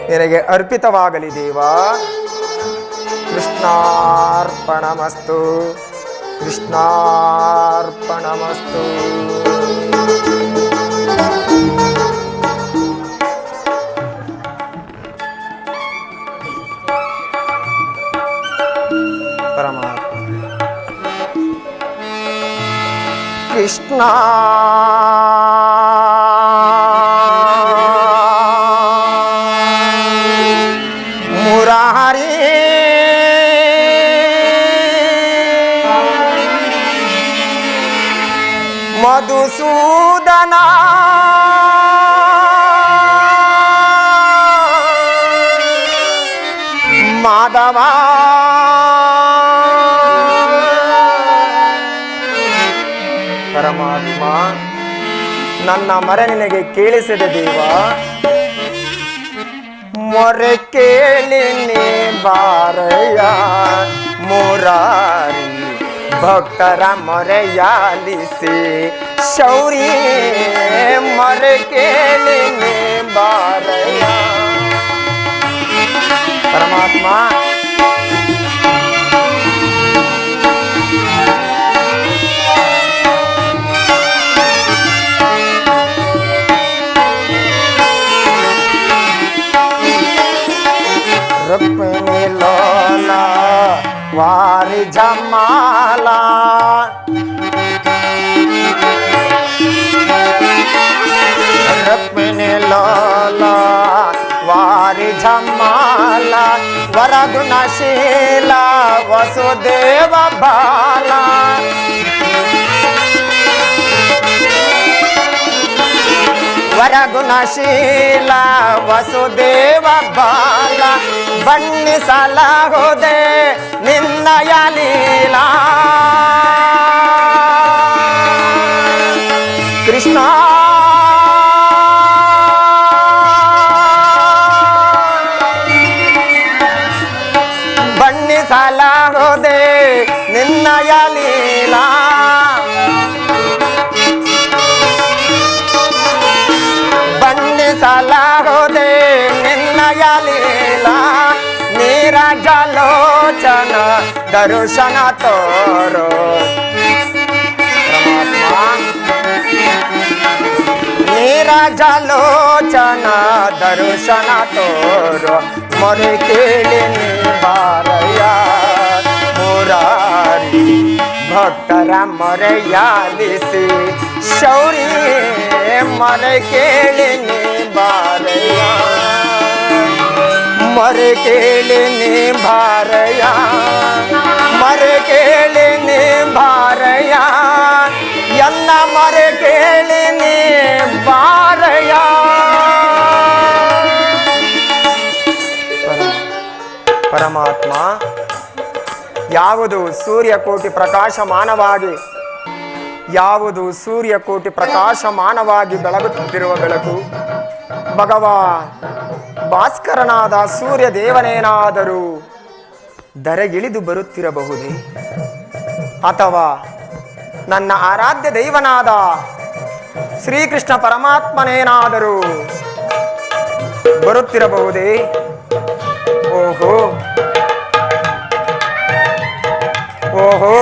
ನಿನಗೆ ಅರ್ಪಿತವಾಗಲಿ ದೇವಾ. ಕೃಷ್ಣಾರ್ಪಣಮಸ್ತು, ಕೃಷ್ಣಾರ್ಪಣಮಸ್ತು. ಪರಮಾತ್ಮ ಕೃಷ್ಣ ಮುರಾರಿ ಮಧುಸೂದನ ಮಾಧವ ಪರಮಾತ್ಮ ನನ್ನ ಮೊರೆ ನಿನಗೆ ಕೇಳಿಸಿದೆ ದೇವ. ಮೊರೆ ಕೇಳಿ ನೀ ಬಾರಯ್ಯ ಮುರಾರಿ, ಭಕ್ತರ ಮೊರೆಯಾಲಿಸಿ ಶೌರಿ. ಮೊರೆ ಕೇಳಿ ನೀ ಬಾರಯ್ಯ ಪರಮಾತ್ಮ. ರುಕ್ಮಿಣಿ ಲೋಲ ವಾರಿ ಜಮಾಲ, ರುಕ್ಮಿಣಿ ಲೋಲ ವಾರಿ ಜಮಾಲ, ವರಗುಣಶೀಲ ವಸುದೇವ ಬಾಲ. ವರಗುಣಶೀಲ ವಸುದೇವ ಬಾಲ, ಬಣ್ಣಿಸಲಾಗುವುದೇ ನಿನ್ನಯ ಲೀಲಾ. ಕೃಷ್ಣ ಬಣ್ಣಿಸಲಾಗುವುದೇ ನಿನ್ನಯ ಲೀಲಾ. ಬಣ್ಣಿಸಲಾಗುವುದೇ ನಿನ್ನಯ ಲೀಲಾ. ನೀರಜಲೋಚನ ದರ್ಶನ ತೋರೋ ಪರಮಾತ್ಮ. ನೀರಜಲೋಚನ ದರ್ಶನ ತೋರೋ, ಮೊರೆ ಕೇಳಿ ನೀ ಬಾರಯ್ಯ ಮುರಾರಿ, ಭಕ್ತರ ಮೊರೆಯಾಲಿಸಿ ಶೌರಿ. ಮೊರೆ ಕೇಳಿ ನೀ ಬಾರಯ್ಯ, ಮೊರೆ ಕೇಳಿ ನೀ ಬಾರಯ್ಯ, ಮೊರೆ ಕೇಳಿ ನೀ ಬಾರಯ್ಯ, ಎನ್ನ ಮೊರೆ ಕೇಳಿ ನೀ ಬಾರಯ್ಯ. ಪರಮಾತ್ಮ ಯಾವುದು ಸೂರ್ಯಕೋಟಿ ಪ್ರಕಾಶಮಾನವಾಗಿ, ಯಾವುದು ಸೂರ್ಯಕೋಟಿ ಪ್ರಕಾಶಮಾನವಾಗಿ ಬೆಳಗುತ್ತಿರುವ ಬೆಳಕು, ಭಗವಾನ್ ಭಾಸ್ಕರನಾದ ಸೂರ್ಯ ದೇವನೇನಾದರೂ ಧರೆಗಿಳಿದು ಬರುತ್ತಿರಬಹುದೇ? ಅಥವಾ ನನ್ನ ಆರಾಧ್ಯ ದೈವನಾದ ಶ್ರೀಕೃಷ್ಣ ಪರಮಾತ್ಮನೇನಾದರೂ ಬರುತ್ತಿರಬಹುದೇ? ಓಹೋ ಓಹೋ,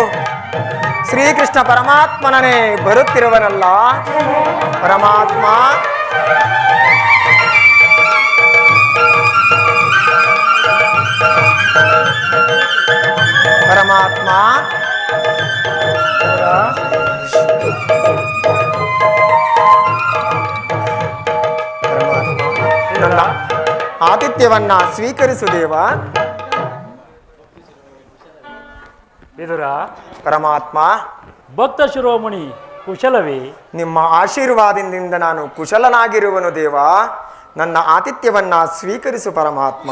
ಶ್ರೀಕೃಷ್ಣ ಪರಮಾತ್ಮನೇ ಬರುತ್ತಿರುವನಲ್ಲ. ಪರಮಾತ್ಮ ಪರಮಾತ್ಮ ನನ್ನ ಆತಿಥ್ಯವನ್ನ ಸ್ವೀಕರಿಸು ದೇವ. ವಿದುರ, ಪರಮಾತ್ಮ ಭಕ್ತ ಶಿರೋಮಣಿ ಕುಶಲವೇ? ನಿಮ್ಮ ಆಶೀರ್ವಾದದಿಂದ ನಾನು ಕುಶಲನಾಗಿರುವನು ದೇವ. ನನ್ನ ಆತಿಥ್ಯವನ್ನ ಸ್ವೀಕರಿಸು ಪರಮಾತ್ಮ.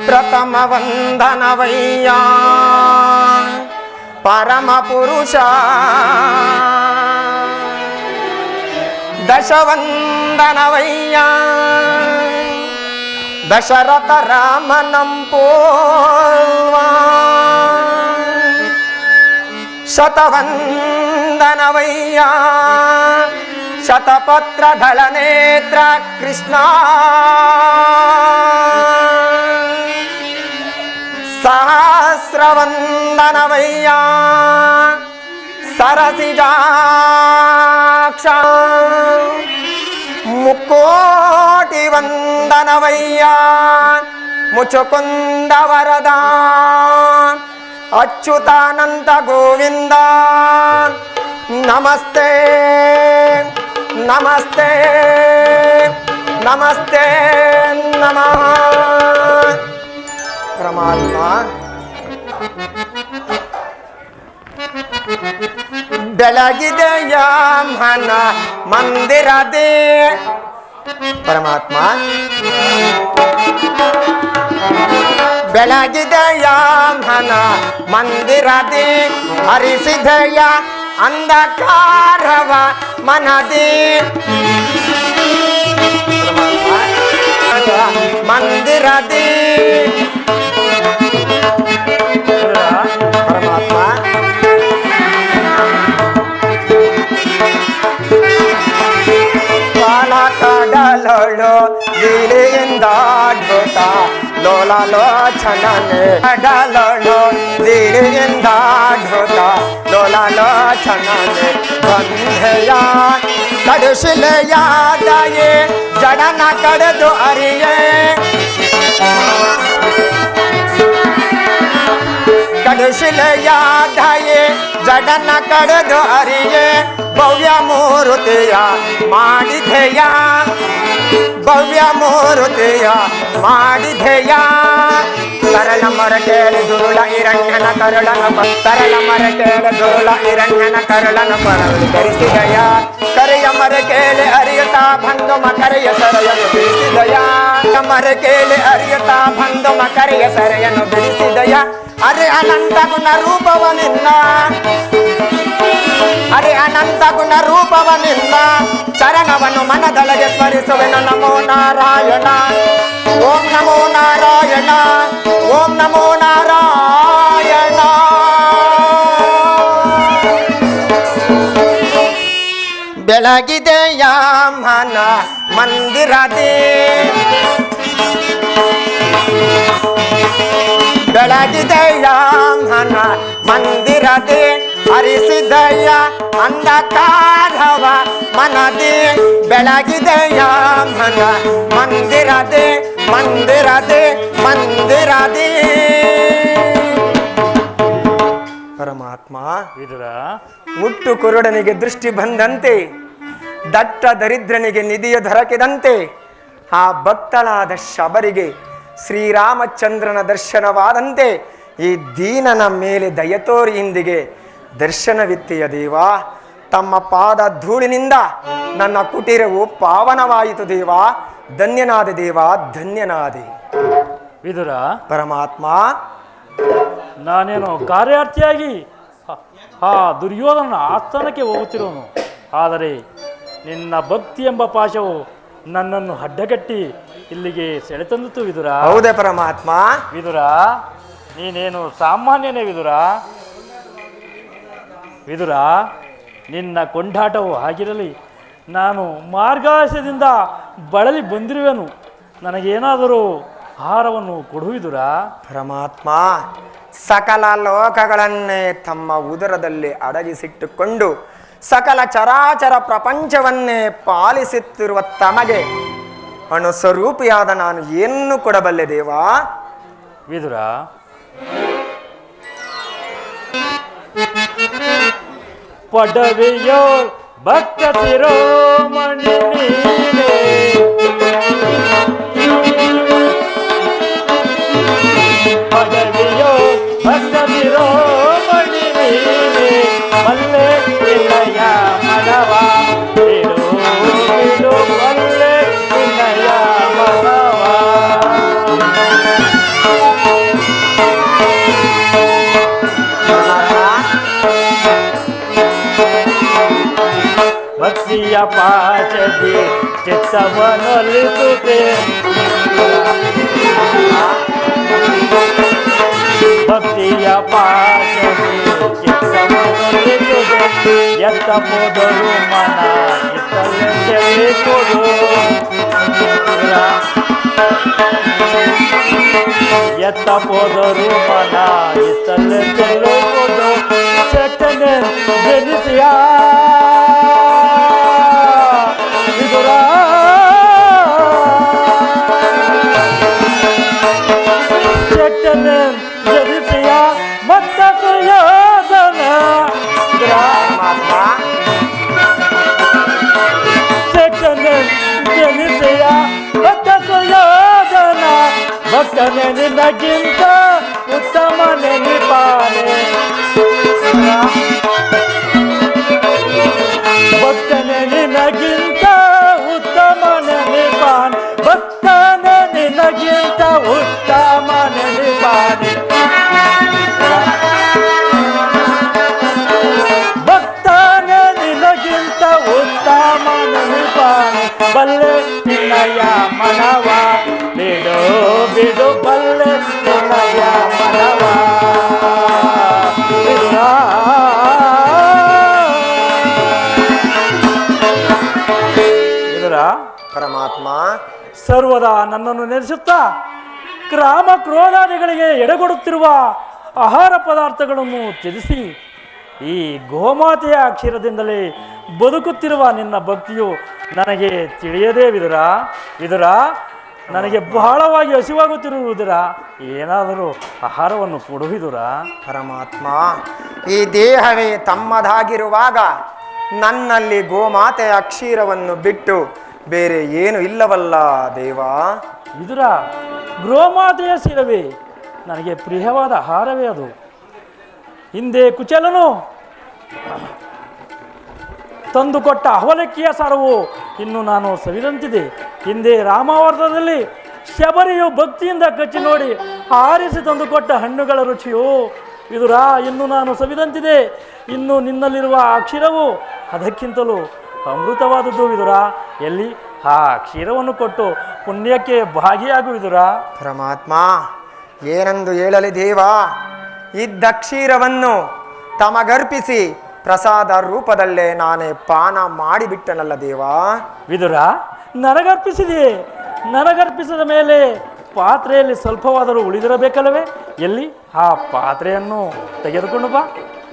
ಪ್ರಥಮ ವಂದನವಯ್ಯ ಪರಮ ಪುರುಷ ದಶವಂದನವಯ್ಯ ದಶರಥ ರಾಮನಂಪೋಲ್ವ ಶತವಂದನವಯ್ಯ ಶತಪತ್ರಧಳ ನೇತ್ರ ಕೃಷ್ಣ ಸಹಸ್ರವಂದನವಯ್ಯ ಸರಸಿಜಾಕ್ಷ ಮುಕ್ಕೋಟಿ ವಂದನವಯ್ಯ ಮುಚುಕುಂದ ವರದ ಅಚ್ಯುತಾನಂತ ಗೋವಿಂದ ನಮಸ್ತೆ ನಮಸ್ತೆ ನಮಸ್ತೆ ನಮಃ ಪರಮಾತ್ಮ ಬೆಳಗಿದೆಯ ಮನ ಮಂದಿರದೇ ಪರಮಾತ್ಮ ಬೆಳಗಿದೆಯ ಮನ ಮಂದಿರದೇ ಹರಿಸಿದೆಯ ಅಂಧಕಾರವ ಮನದೇ ಮಂದಿರದೇ ಪರಮಾತ್ಮ ಕಾಲ ಕಡಲಳು ಲೀಲೆಯಿಂದ ಅದ್ಭುತ ಲೋಲಾಲೋಚನನೆ ಕಡಲಳು ಲೀಲೆಯಿಂದ ಅದ್ಭುತ ಲೋಲಾಲೋಚನನೆ ಬಂಧೆಯ ಕಡುಶಿಲೆಯ ದಯೆ ಜಡನ ಕಡೆದು ಅರಿಯೇ ಕಡುಶಿಲೆಯ ದಯೆ ಜಡನ ಕಡೆದು ಅರಿಯೇ ಭವ್ಯ ಮೂರುತಿಯ ಮಾಡಿದೆಯ ಭವ್ಯ ಮೂರುತಿಯ ಮಾಡಿದೆಯ ತರಳ ಮರ ಕೇಳಿ ದುರುಳ ಹಿರಣ್ಯನ ಕರುಳನ ತರಳ ಮರ ಕೇಳಿ ದುರುಳ ಹಿರಣ್ಯನ ಕರುಳನ ಪರವಳಿ ಧರಿಸಿದಯ ಕರೆಯ ಮರ ಕೇಳಿ ಅರಿಯುತ್ತಾ ಬಂದು ಮಕರೆಯ ಸರೆಯನ್ನು ಬಿಡಿಸಿದಯ ಮರ ಕೇಳಿ ಅರಿಯುತ್ತಾ ಬಂದು ಮಕರೆಯ ಸರೆಯನ್ನು ಬಿಡಿಸಿದಯ ಅರೆ ಅನಂತ ಗುಣ ರೂಪವ ನಿನ್ನ ಅರೆ ಅನಂತ ಗುಣ ರೂಪವ ನಿನ್ನ ಚರಣವನ್ನು ಮನದೊಳಗೆ ಸ್ಮರಿಸುವೆನು ನಮೋ ನಾರಾಯಣ ಓಂ ನಮೋ ನಾರಾಯಣ ಓಂ ನಮೋ ನಾರಾಯಣ ಬೆಳಗಿದೆಯ ಮನ ಮಂದಿರದೇ ಬೆಳಗಿದೆಯ ಮನ ಮಂದಿರದೇ ಹರಿಸಿದೆಯ ಅಂಧಕಾರವ ಮನದೇ ಬೆಳಗಿದೆಯ ಮನ ಮಂದಿರದೇ ಮಂದಿರದೇ ಮಂದಿರದೇ ಪರಮಾತ್ಮ ವಿದುರ ಮುಟ್ಟು ಕುರುಡನಿಗೆ ದೃಷ್ಟಿ ಬಂದಂತೆ ದಟ್ಟ ದರಿದ್ರನಿಗೆ ನಿಧಿಯ ದೊರಕಿದಂತೆ ಆ ಭಕ್ತಳಾದ ಶಬರಿಗೆ ಶ್ರೀರಾಮಚಂದ್ರನ ದರ್ಶನವಾದಂತೆ ಈ ದೀನನ ಮೇಲೆ ದಯತೋರಿ ಇಂದಿಗೆ ದರ್ಶನವಿತ್ತೆಯ ದೇವ ತಮ್ಮ ಪಾದ ಧೂಳಿನಿಂದ ನನ್ನ ಕುಟೀರವು ಪಾವನವಾಯಿತು ದೇವ ಧನ್ಯನಾದೆ ದೇವ ಧನ್ಯನಾದೆ ವಿದುರ ಪರಮಾತ್ಮ ನಾನೇನು ಕಾರ್ಯಾರ್ಥಿಯಾಗಿ ಆ ದುರ್ಯೋಧನ ಆಸ್ಥಾನಕ್ಕೆ ಹೋಗುತ್ತಿರುವನು ಆದರೆ ನಿನ್ನ ಭಕ್ತಿ ಎಂಬ ಪಾಶವು ನನ್ನನ್ನು ಅಡ್ಡಗಟ್ಟಿ ಇಲ್ಲಿಗೆ ಸೆಳೆತಂದಿತು ವಿದುರ ಹೌದೇ ಪರಮಾತ್ಮ ವಿದುರ ನೀನೇನು ಸಾಮಾನ್ಯನೇ ವಿದುರ ವಿದುರ ನಿನ್ನ ಕೊಂಡಾಟವು ಆಗಿರಲಿ ನಾನು ಮಾರ್ಗಾಶದಿಂದ ಬಳಲಿ ಬಂದಿರುವೆನು ನನಗೇನಾದರೂ ಆಹಾರವನ್ನು ಕೊಡುವಿದುರ ಪರಮಾತ್ಮ ಸಕಲ ಲೋಕಗಳನ್ನೇ ತಮ್ಮ ಉದರದಲ್ಲಿ ಅಡಗಿಸಿಟ್ಟುಕೊಂಡು ಸಕಲ ಚರಾಚರ ಪ್ರಪಂಚವನ್ನೇ ಪಾಲಿಸುತ್ತಿರುವ ತಮಗೆ ಅಣುಸ್ವರೂಪಿಯಾದ ನಾನು ಏನು ಕೊಡಬಲ್ಲೆ ದೇವಾ ವಿದುರ ಪಡವೆಯೋ ಭಕ್ತ ಶಿರೋಮಣಿ ನೀನೇ ಪಡವೆಯೋ ಭಕ್ತ ಶಿರೋಮಣಿ ನೀನೇ ಮಲ್ಲೆ ನಿನ್ನಯ ಮನವ ಬಿಡು ಬಿಡು ಮಲ್ಲೆ ನಿನ್ನಯ ಮನವ ಭಕ್ತಿಯ ಪಾಚದಿ ಚಿತ್ತವನೊಲಿಸುತ್ತೆ ಭಕ್ತಿಯ ಪಾಚದಿ ಚಿತ್ತವನೊಲಿಸುತ್ತೆ ಎತ್ತ ಹೋದರು ಮನ ಇತ್ತಲೆ ಕೊಡು ಎತ್ತ ಹೋದರು ಮನ ಇತ್ತಲೆ ಕೊಡು ಚಟನೆ ಜನಿಸಿಯ ಚಟನೆ ಜನಿಸಿಯ ಮತ್ತ ಸುಯೋಧನ ಚಟನೆ ಜನಿಸಿಯ ಮತ್ತ ಸುಯೋಧನ ಭಕ್ತನೆ ನಿನಗಿಂತ ಉತ್ತಮ ನೆನಪಾನೆ ಭಕ್ತನೆ ನಿನಗಿಂತ ಉತ್ತಮ ನೆನಪಾನೆ ಭಕ್ತನೆ ನಿನಗಿಂತ ಉತ್ತಮ ನೆನಪಾನೆ ಭಕ್ತನೆ ನಿನಗಿಂತ ಉತ್ತಮ ನೆನಪಾನೆ ಬಲ್ಲೆ ನಿನ್ನಯ ಮನವ ಬಿಡು ಬಿಡು ಬಲ್ಲೆ ನಿನ್ನಯ ಮನವ ಪರಮಾತ್ಮ ಸರ್ವದಾ ನನ್ನನ್ನು ನೆನೆಸುತ್ತಾ ಕ್ರಾಮ ಕ್ರೋಧಾದಿಗಳಿಗೆ ಎಡೆಗೊಡುತ್ತಿರುವ ಆಹಾರ ಪದಾರ್ಥಗಳನ್ನು ತ್ಯಜಿಸಿ ಈ ಗೋಮಾತೆಯ ಅಕ್ಷರದಿಂದಲೇ ಬದುಕುತ್ತಿರುವ ನಿನ್ನ ಭಕ್ತಿಯು ನನಗೆ ತಿಳಿಯದೇ ವಿದುರ ವಿದುರ ನನಗೆ ಬಹಳವಾಗಿ ಹಸಿವಾಗುತ್ತಿರುವುದರ ಏನಾದರೂ ಆಹಾರವನ್ನು ಕೊಡುವುದುರ ಪರಮಾತ್ಮ ಈ ದೇಹವೇ ತಮ್ಮದಾಗಿರುವಾಗ ನನ್ನಲ್ಲಿ ಗೋಮಾತೆಯ ಕ್ಷೀರವನ್ನು ಬಿಟ್ಟು ಬೇರೆ ಏನು ಇಲ್ಲವಲ್ಲ ದೇವಾ ವಿದುರ ಗೋಮಾತೆಯ ಶಿರವೇ ನನಗೆ ಪ್ರಿಯವಾದ ಆಹಾರವೇ ಅದು ಹಿಂದೆ ಕುಚಲನು ತಂದುಕೊಟ್ಟ ಅವಲಕ್ಕಿಯ ಸಾರವು ಇನ್ನು ನಾನು ಸವಿದಂತಿದೆ ಹಿಂದೆ ರಾಮಾವರ್ತದಲ್ಲಿ ಶಬರಿಯು ಭಕ್ತಿಯಿಂದ ಕಚ್ಚಿ ನೋಡಿ ಆರಿಸಿ ತಂದುಕೊಟ್ಟ ಹಣ್ಣುಗಳ ರುಚಿಯು ವಿದುರ ಇನ್ನು ನಾನು ಸವಿದಂತಿದೆ ಇನ್ನು ನಿನ್ನಲ್ಲಿರುವ ಆ ಕ್ಷೀರವು ಅದಕ್ಕಿಂತಲೂ ಅಮೃತವಾದದ್ದು ವಿದುರ ಎಲ್ಲಿ ಆ ಕ್ಷೀರವನ್ನು ಕೊಟ್ಟು ಪುಣ್ಯಕ್ಕೆ ಭಾಗಿಯಾಗುವಿದುರ ಪರಮಾತ್ಮ ಏನೆಂದು ಹೇಳಲಿ ದೇವಾ ಇದ್ದ ಕ್ಷೀರವನ್ನು ತಮಗರ್ಪಿಸಿ ಪ್ರಸಾದ ರೂಪದಲ್ಲೇ ನಾನೇ ಪಾನ ಮಾಡಿಬಿಟ್ಟನಲ್ಲ ದೇವಾ ವಿದುರ ನನಗರ್ಪಿಸಿದೆಯೇ ನನಗರ್ಪಿಸಿದ ಮೇಲೆ ಪಾತ್ರೆಯಲ್ಲಿ ಸ್ವಲ್ಪವಾದರೂ ಉಳಿದಿರಬೇಕಲ್ಲವೇ ಎಲ್ಲಿ ಆ ಪಾತ್ರೆಯನ್ನು ತೆಗೆದುಕೊಂಡು ಬಾ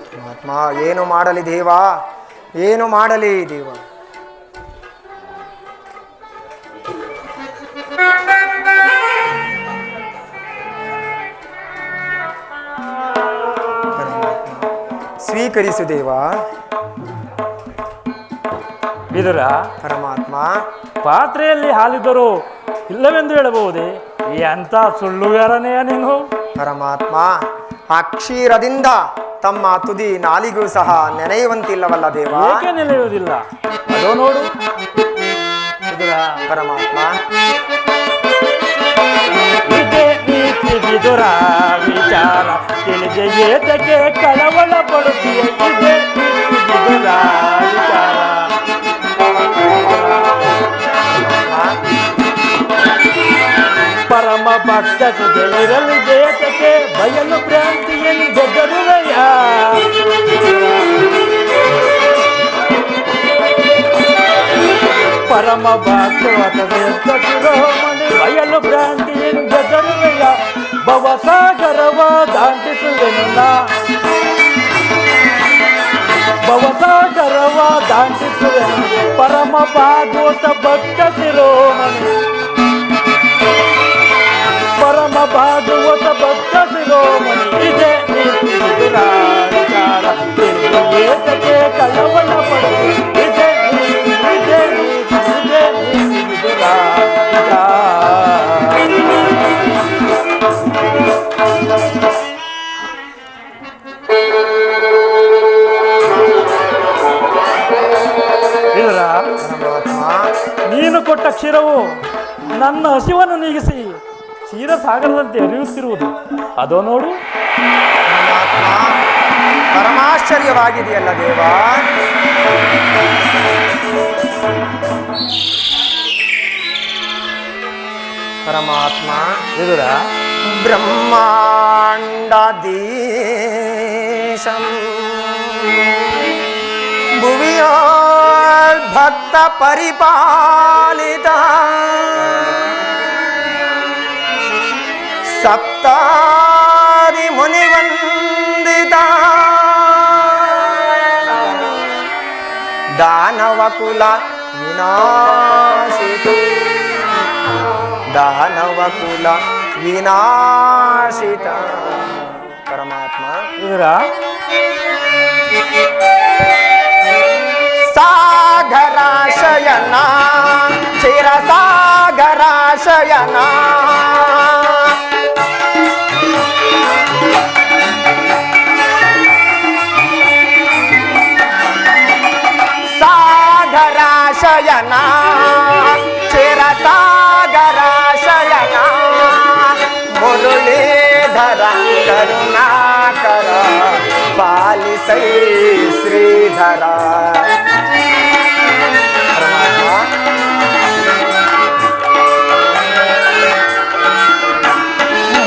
ಪರಮಾತ್ಮ ಏನು ಮಾಡಲಿ ದೇವಾ ಏನು ಮಾಡಲಿ ದೇವ ಸ್ವೀಕರಿಸು ದೇವಾ ವಿದುರ ಪರಮಾತ್ಮ ಪಾತ್ರೆಯಲ್ಲಿ ಹಾಲಿದ್ದರೂ ಇಲ್ಲವೆಂದು ಹೇಳಬಹುದೇ ಎಂಥ ಸುಳ್ಳುಗಾರನೆಯ ನೀನು ಪರಮಾತ್ಮ ಅಕ್ಷೀರದಿಂದ ತಮ್ಮ ತುದಿ ನಾಲಿಗೂ ಸಹ ನೆನೆಯುವಂತಿಲ್ಲವಲ್ಲ ದೇವಾ ಏಕೆ ನೆಲೆಯುವುದಿಲ್ಲ ಅದೋ ನೋಡು ವಿದುರ ಪರಮಾತ್ಮ ಇದೇ ನೀತಿ ವಿದುರ ವಿಚಾರ ತಿಳಿದೆ ಏತಕ್ಕೆ ಕಳವಳ ಪಡುತ್ತೀಯ ಇದೇ ನೀತಿ ವಿದುರ ವಿಚಾರ ಪರಮ ಭಕ್ತ ಸುದೆ ಇರಲು ಏತಕ್ಕೆ ಬಯಲು ಭ್ರಾಂತಿಯನ್ನು ಗರುವಯ್ಯ ಪರಮ ಭಕ್ತೋಮಣಿ ಬಯಲು ಭ್ರಾಂತಿಯಿಂದ ಗರುವಯ್ಯ ಭವಸಾಗರವ ದಾಂಟಿಸುವೆನಲ್ಲ ಭವಸಾಗರವ ದಾಂಟಿಸುವೆನು ಪರಮ ಭಾಗವತ ಭಕ್ತ ಶಿರೋಮಣಿ ಪರಮ ಭಾಗವತ ಭಕ್ತ ಶಿರೋಮಣಿ ಇದೇ ನೀತಿ ವಿಚಾರ ಏತಕ್ಕೆ ಕಳವಳ ಪಡೆದು ಇದೇ ನೀತಿ ನೀನು ಕೊಟ್ಟ ಕ್ಷೀರವು ನನ್ನ ಹಸಿವನ್ನು ನೀಗಿಸಿ ಕ್ಷೀರ ಸಾಗರದಂತೆ ಹರಿಯುತ್ತಿರುವುದು ಅದೋ ನೋಡು ಪರಮಾಶ್ಚರ್ಯವಾಗಿದೆಯಲ್ಲ ದೇವಾ ಪರಮಾತ್ಮ ವಿದುರ ಬ್ರಹ್ಮಾಂಡಾಧೀಶಂ ಭುವಿಯೋ ಭಕ್ತ ಪರಿಪಾಲಿತ ಸಪ್ತಾದಿ ಮುನಿವಂದಿತ ದಾನವ ಕುಲ ವಿನಾಶಿತ ದಾನವ ಕುಲ ವಿನಾಶಿತ ಪರಮಾತ್ಮ ವಿದುರ ಸಾಗರಾಶಯನ ಚಿರ ಸಾಗರಾಶಯನ ಸಾಗರಾಶಯನ ಚಿರ ಸಾಗರಾಶಯನ ಮುರುಳೀಧರ ಕರುಣಾಕರ ಪಾಲಿಸೈ ಶ್ರೀಧರ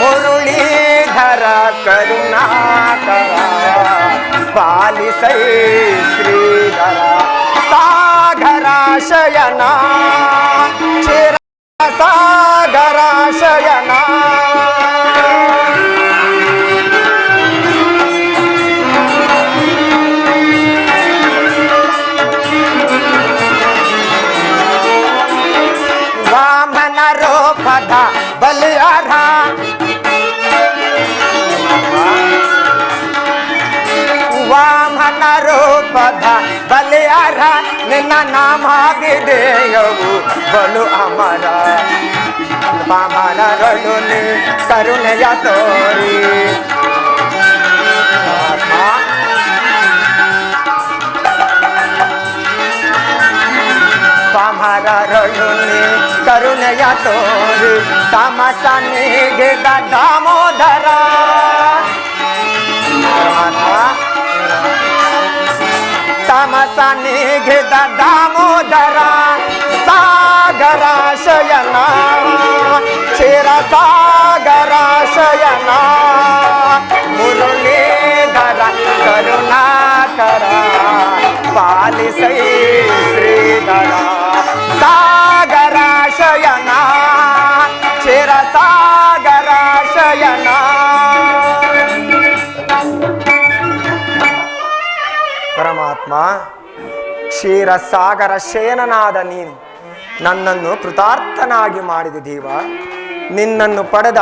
ಮುರುಳೀಧರ ಕರುಣಾಕರ ಪಾಲಿಸೈ ಶ್ರೀಧರ ಸಾಗರಾಶಯನ ಚಿರ ಸಾಗರಾಶಯನ ವಾಮನ ರೂಪದ ಬಲಿಯಾರ ವಾಮನ ರೂಪದ ಬಲಿಯಾರ ನಿನ್ನ ನಾಮಾಗಿದೆಯವು ಬಲು ಅಮರ ಪಾಮರಗಳು ನೀ ಕರುಣೆಯ ತೋರಿ ಪಾಮರಗಳು ನೀ ಕರುಣೆಯ ತೋರಿ ತಮಸ ನೀಗಿದ ದಾಮೋದರ ತಮಸ ನೀಗಿದ ದಾಮೋದರ ಸಾಗರಾಶಯನ ಚಿರ ಸಾಗರಾಶಯನ ಮುರುಳೀಧರ ಕರುಣಾಕರ ಪಾಲಿಸೈ ಶ್ರೀಧರ ಸಾಗರಾಶಯನ ಚಿರ ಸಾಗರಾಶಯನ ಪರಮಾತ್ಮ ಕ್ಷೀರಸಾಗರ ಶಯನನಾದ ನೀನು ನನ್ನನ್ನು ಕೃತಾರ್ಥನಾಗಿ ಮಾಡಿದ ದೇವ. ನಿನ್ನನ್ನು ಪಡೆದ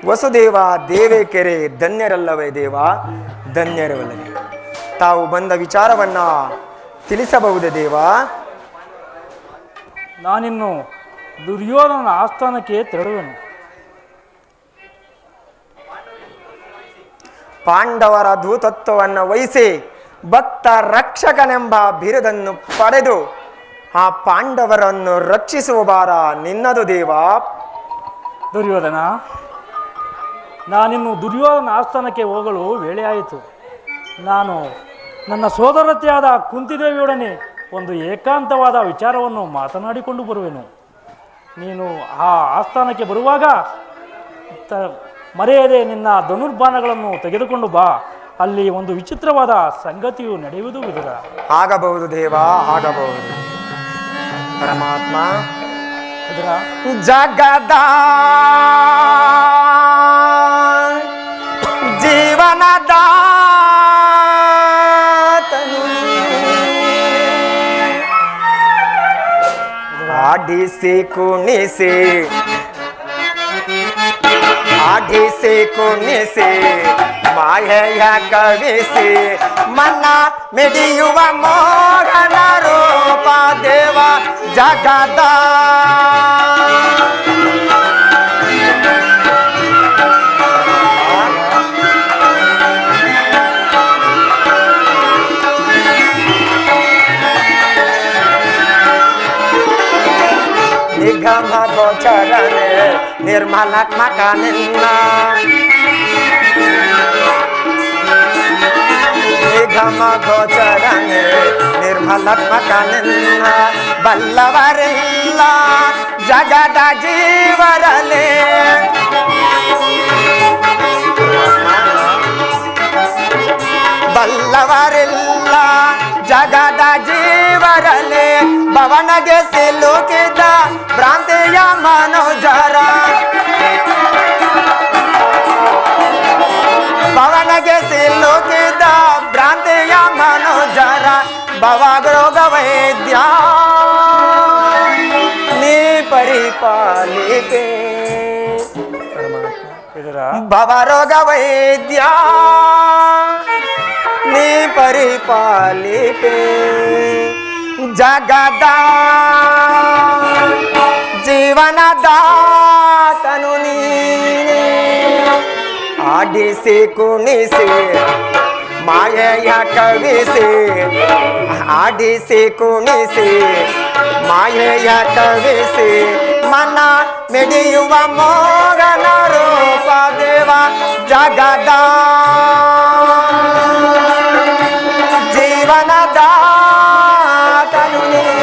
ವಸುದೇವ ದೇವೇಕೆರೆ ಧನ್ಯರಲ್ಲವೇ ದೇವ, ಧನ್ಯರವಲ್ಲವೇ. ತಾವು ಬಂದ ವಿಚಾರವನ್ನ ತಿಳಿಸಬಹುದೇ ದೇವ? ನಾನಿನ್ನು ದುರ್ಯೋಧನ ಆಸ್ಥಾನಕ್ಕೆ ತೆರಳುವೆನು. ಪಾಂಡವರ ದೂತತ್ವವನ್ನು ವಹಿಸಿ ಭಕ್ತ ರಕ್ಷಕನೆಂಬ ಬಿರುದನ್ನು ಪಡೆದು ಆ ಪಾಂಡವರನ್ನು ರಕ್ಷಿಸುವ ಭಾರ ನಿನ್ನದು ದೇವ. ದುರ್ಯೋಧನ, ನಾನಿನ್ನು ದುರ್ಯೋಧನ ಆಸ್ಥಾನಕ್ಕೆ ಹೋಗಲು ವೇಳೆಯಾಯಿತು. ನಾನು ನನ್ನ ಸೋದರತೆಯಾದ ಕುಂತಿದೇವಿಯೊಡನೆ ಒಂದು ಏಕಾಂತವಾದ ವಿಚಾರವನ್ನು ಮಾತನಾಡಿಕೊಂಡು ಬರುವೆನು. ನೀನು ಆ ಆಸ್ಥಾನಕ್ಕೆ ಬರುವಾಗ ಮರೆಯದೆ ನಿನ್ನ ಧನುರ್ಬಾಣಗಳನ್ನು ತೆಗೆದುಕೊಂಡು ಬಾ. ಅಲ್ಲಿ ಒಂದು ವಿಚಿತ್ರವಾದ ಸಂಗತಿಯು ನಡೆಯುವುದು ವಿದುರ. ಆಗಬಹುದು ದೇವ, ಆಗಬಹುದು. ಪರಮಾತ್ಮ ವಿದುರ, ಜಗದ ಜೀವನದ ಆಡಿಸಿ ಕುಣಿಸಿ ಆಡಿಸಿ ಕುಣಿಸಿ ಮಾಯೆಯ ಕವಿಸಿ ಮನ ಮಿಡಿಯುವ ಮೋಹನ ರೂಪ ದೇವ ಜಗದ ನಿಗಮ ಗೋಚರನೆ ನಿರ್ಮಲಾತ್ಮಕ ನಿನ್ನ ನಿಗಮ ಗೋಚರನೆ ನಿರ್ಮ ಮಹಾತ್ಮಕ ನಿನ್ನ ಬಲ್ಲವರಿಲ್ಲ ಜಗದ ಜೀವರಲೆ ಬಲ್ಲವರಿಲ್ಲ ಜಗದ ಜೀವರಲೆ ಭವನಗೆ ಸಿಲುಕಿದ ಭ್ರಾಂತಿಯ ಮನೋಜರ ಭವನಗೆ ಸಿಲುಕಿದ ಭ್ರಾಂತಿಯ ಮನೋಜರ ಭವರೋಗ ವೈದ್ಯ ನೀ ಪರಿಪಾಲಿಕೆ ಭವರೋಗ ವೈದ್ಯ ನೀ ಪರಿಪಾಲಿಕೆ ಜಗದ ಜೀವನದಾತನು ನೀನೇ ಆಡಿಸಿ ಕುಣಿಸಿ ಮಾಯೆಯ ಕವಿಸಿ ಆಡಿಸಿ ಕುಣಿಸಿ ಮಾಯೆಯ ಕವಿಸಿ ಮನ ಮಿಡಿಯುವ ಮೋಗನ ರೂಪ ದೇವ ಜಗದ ಜೀವನದಾತನು ನೀನೇ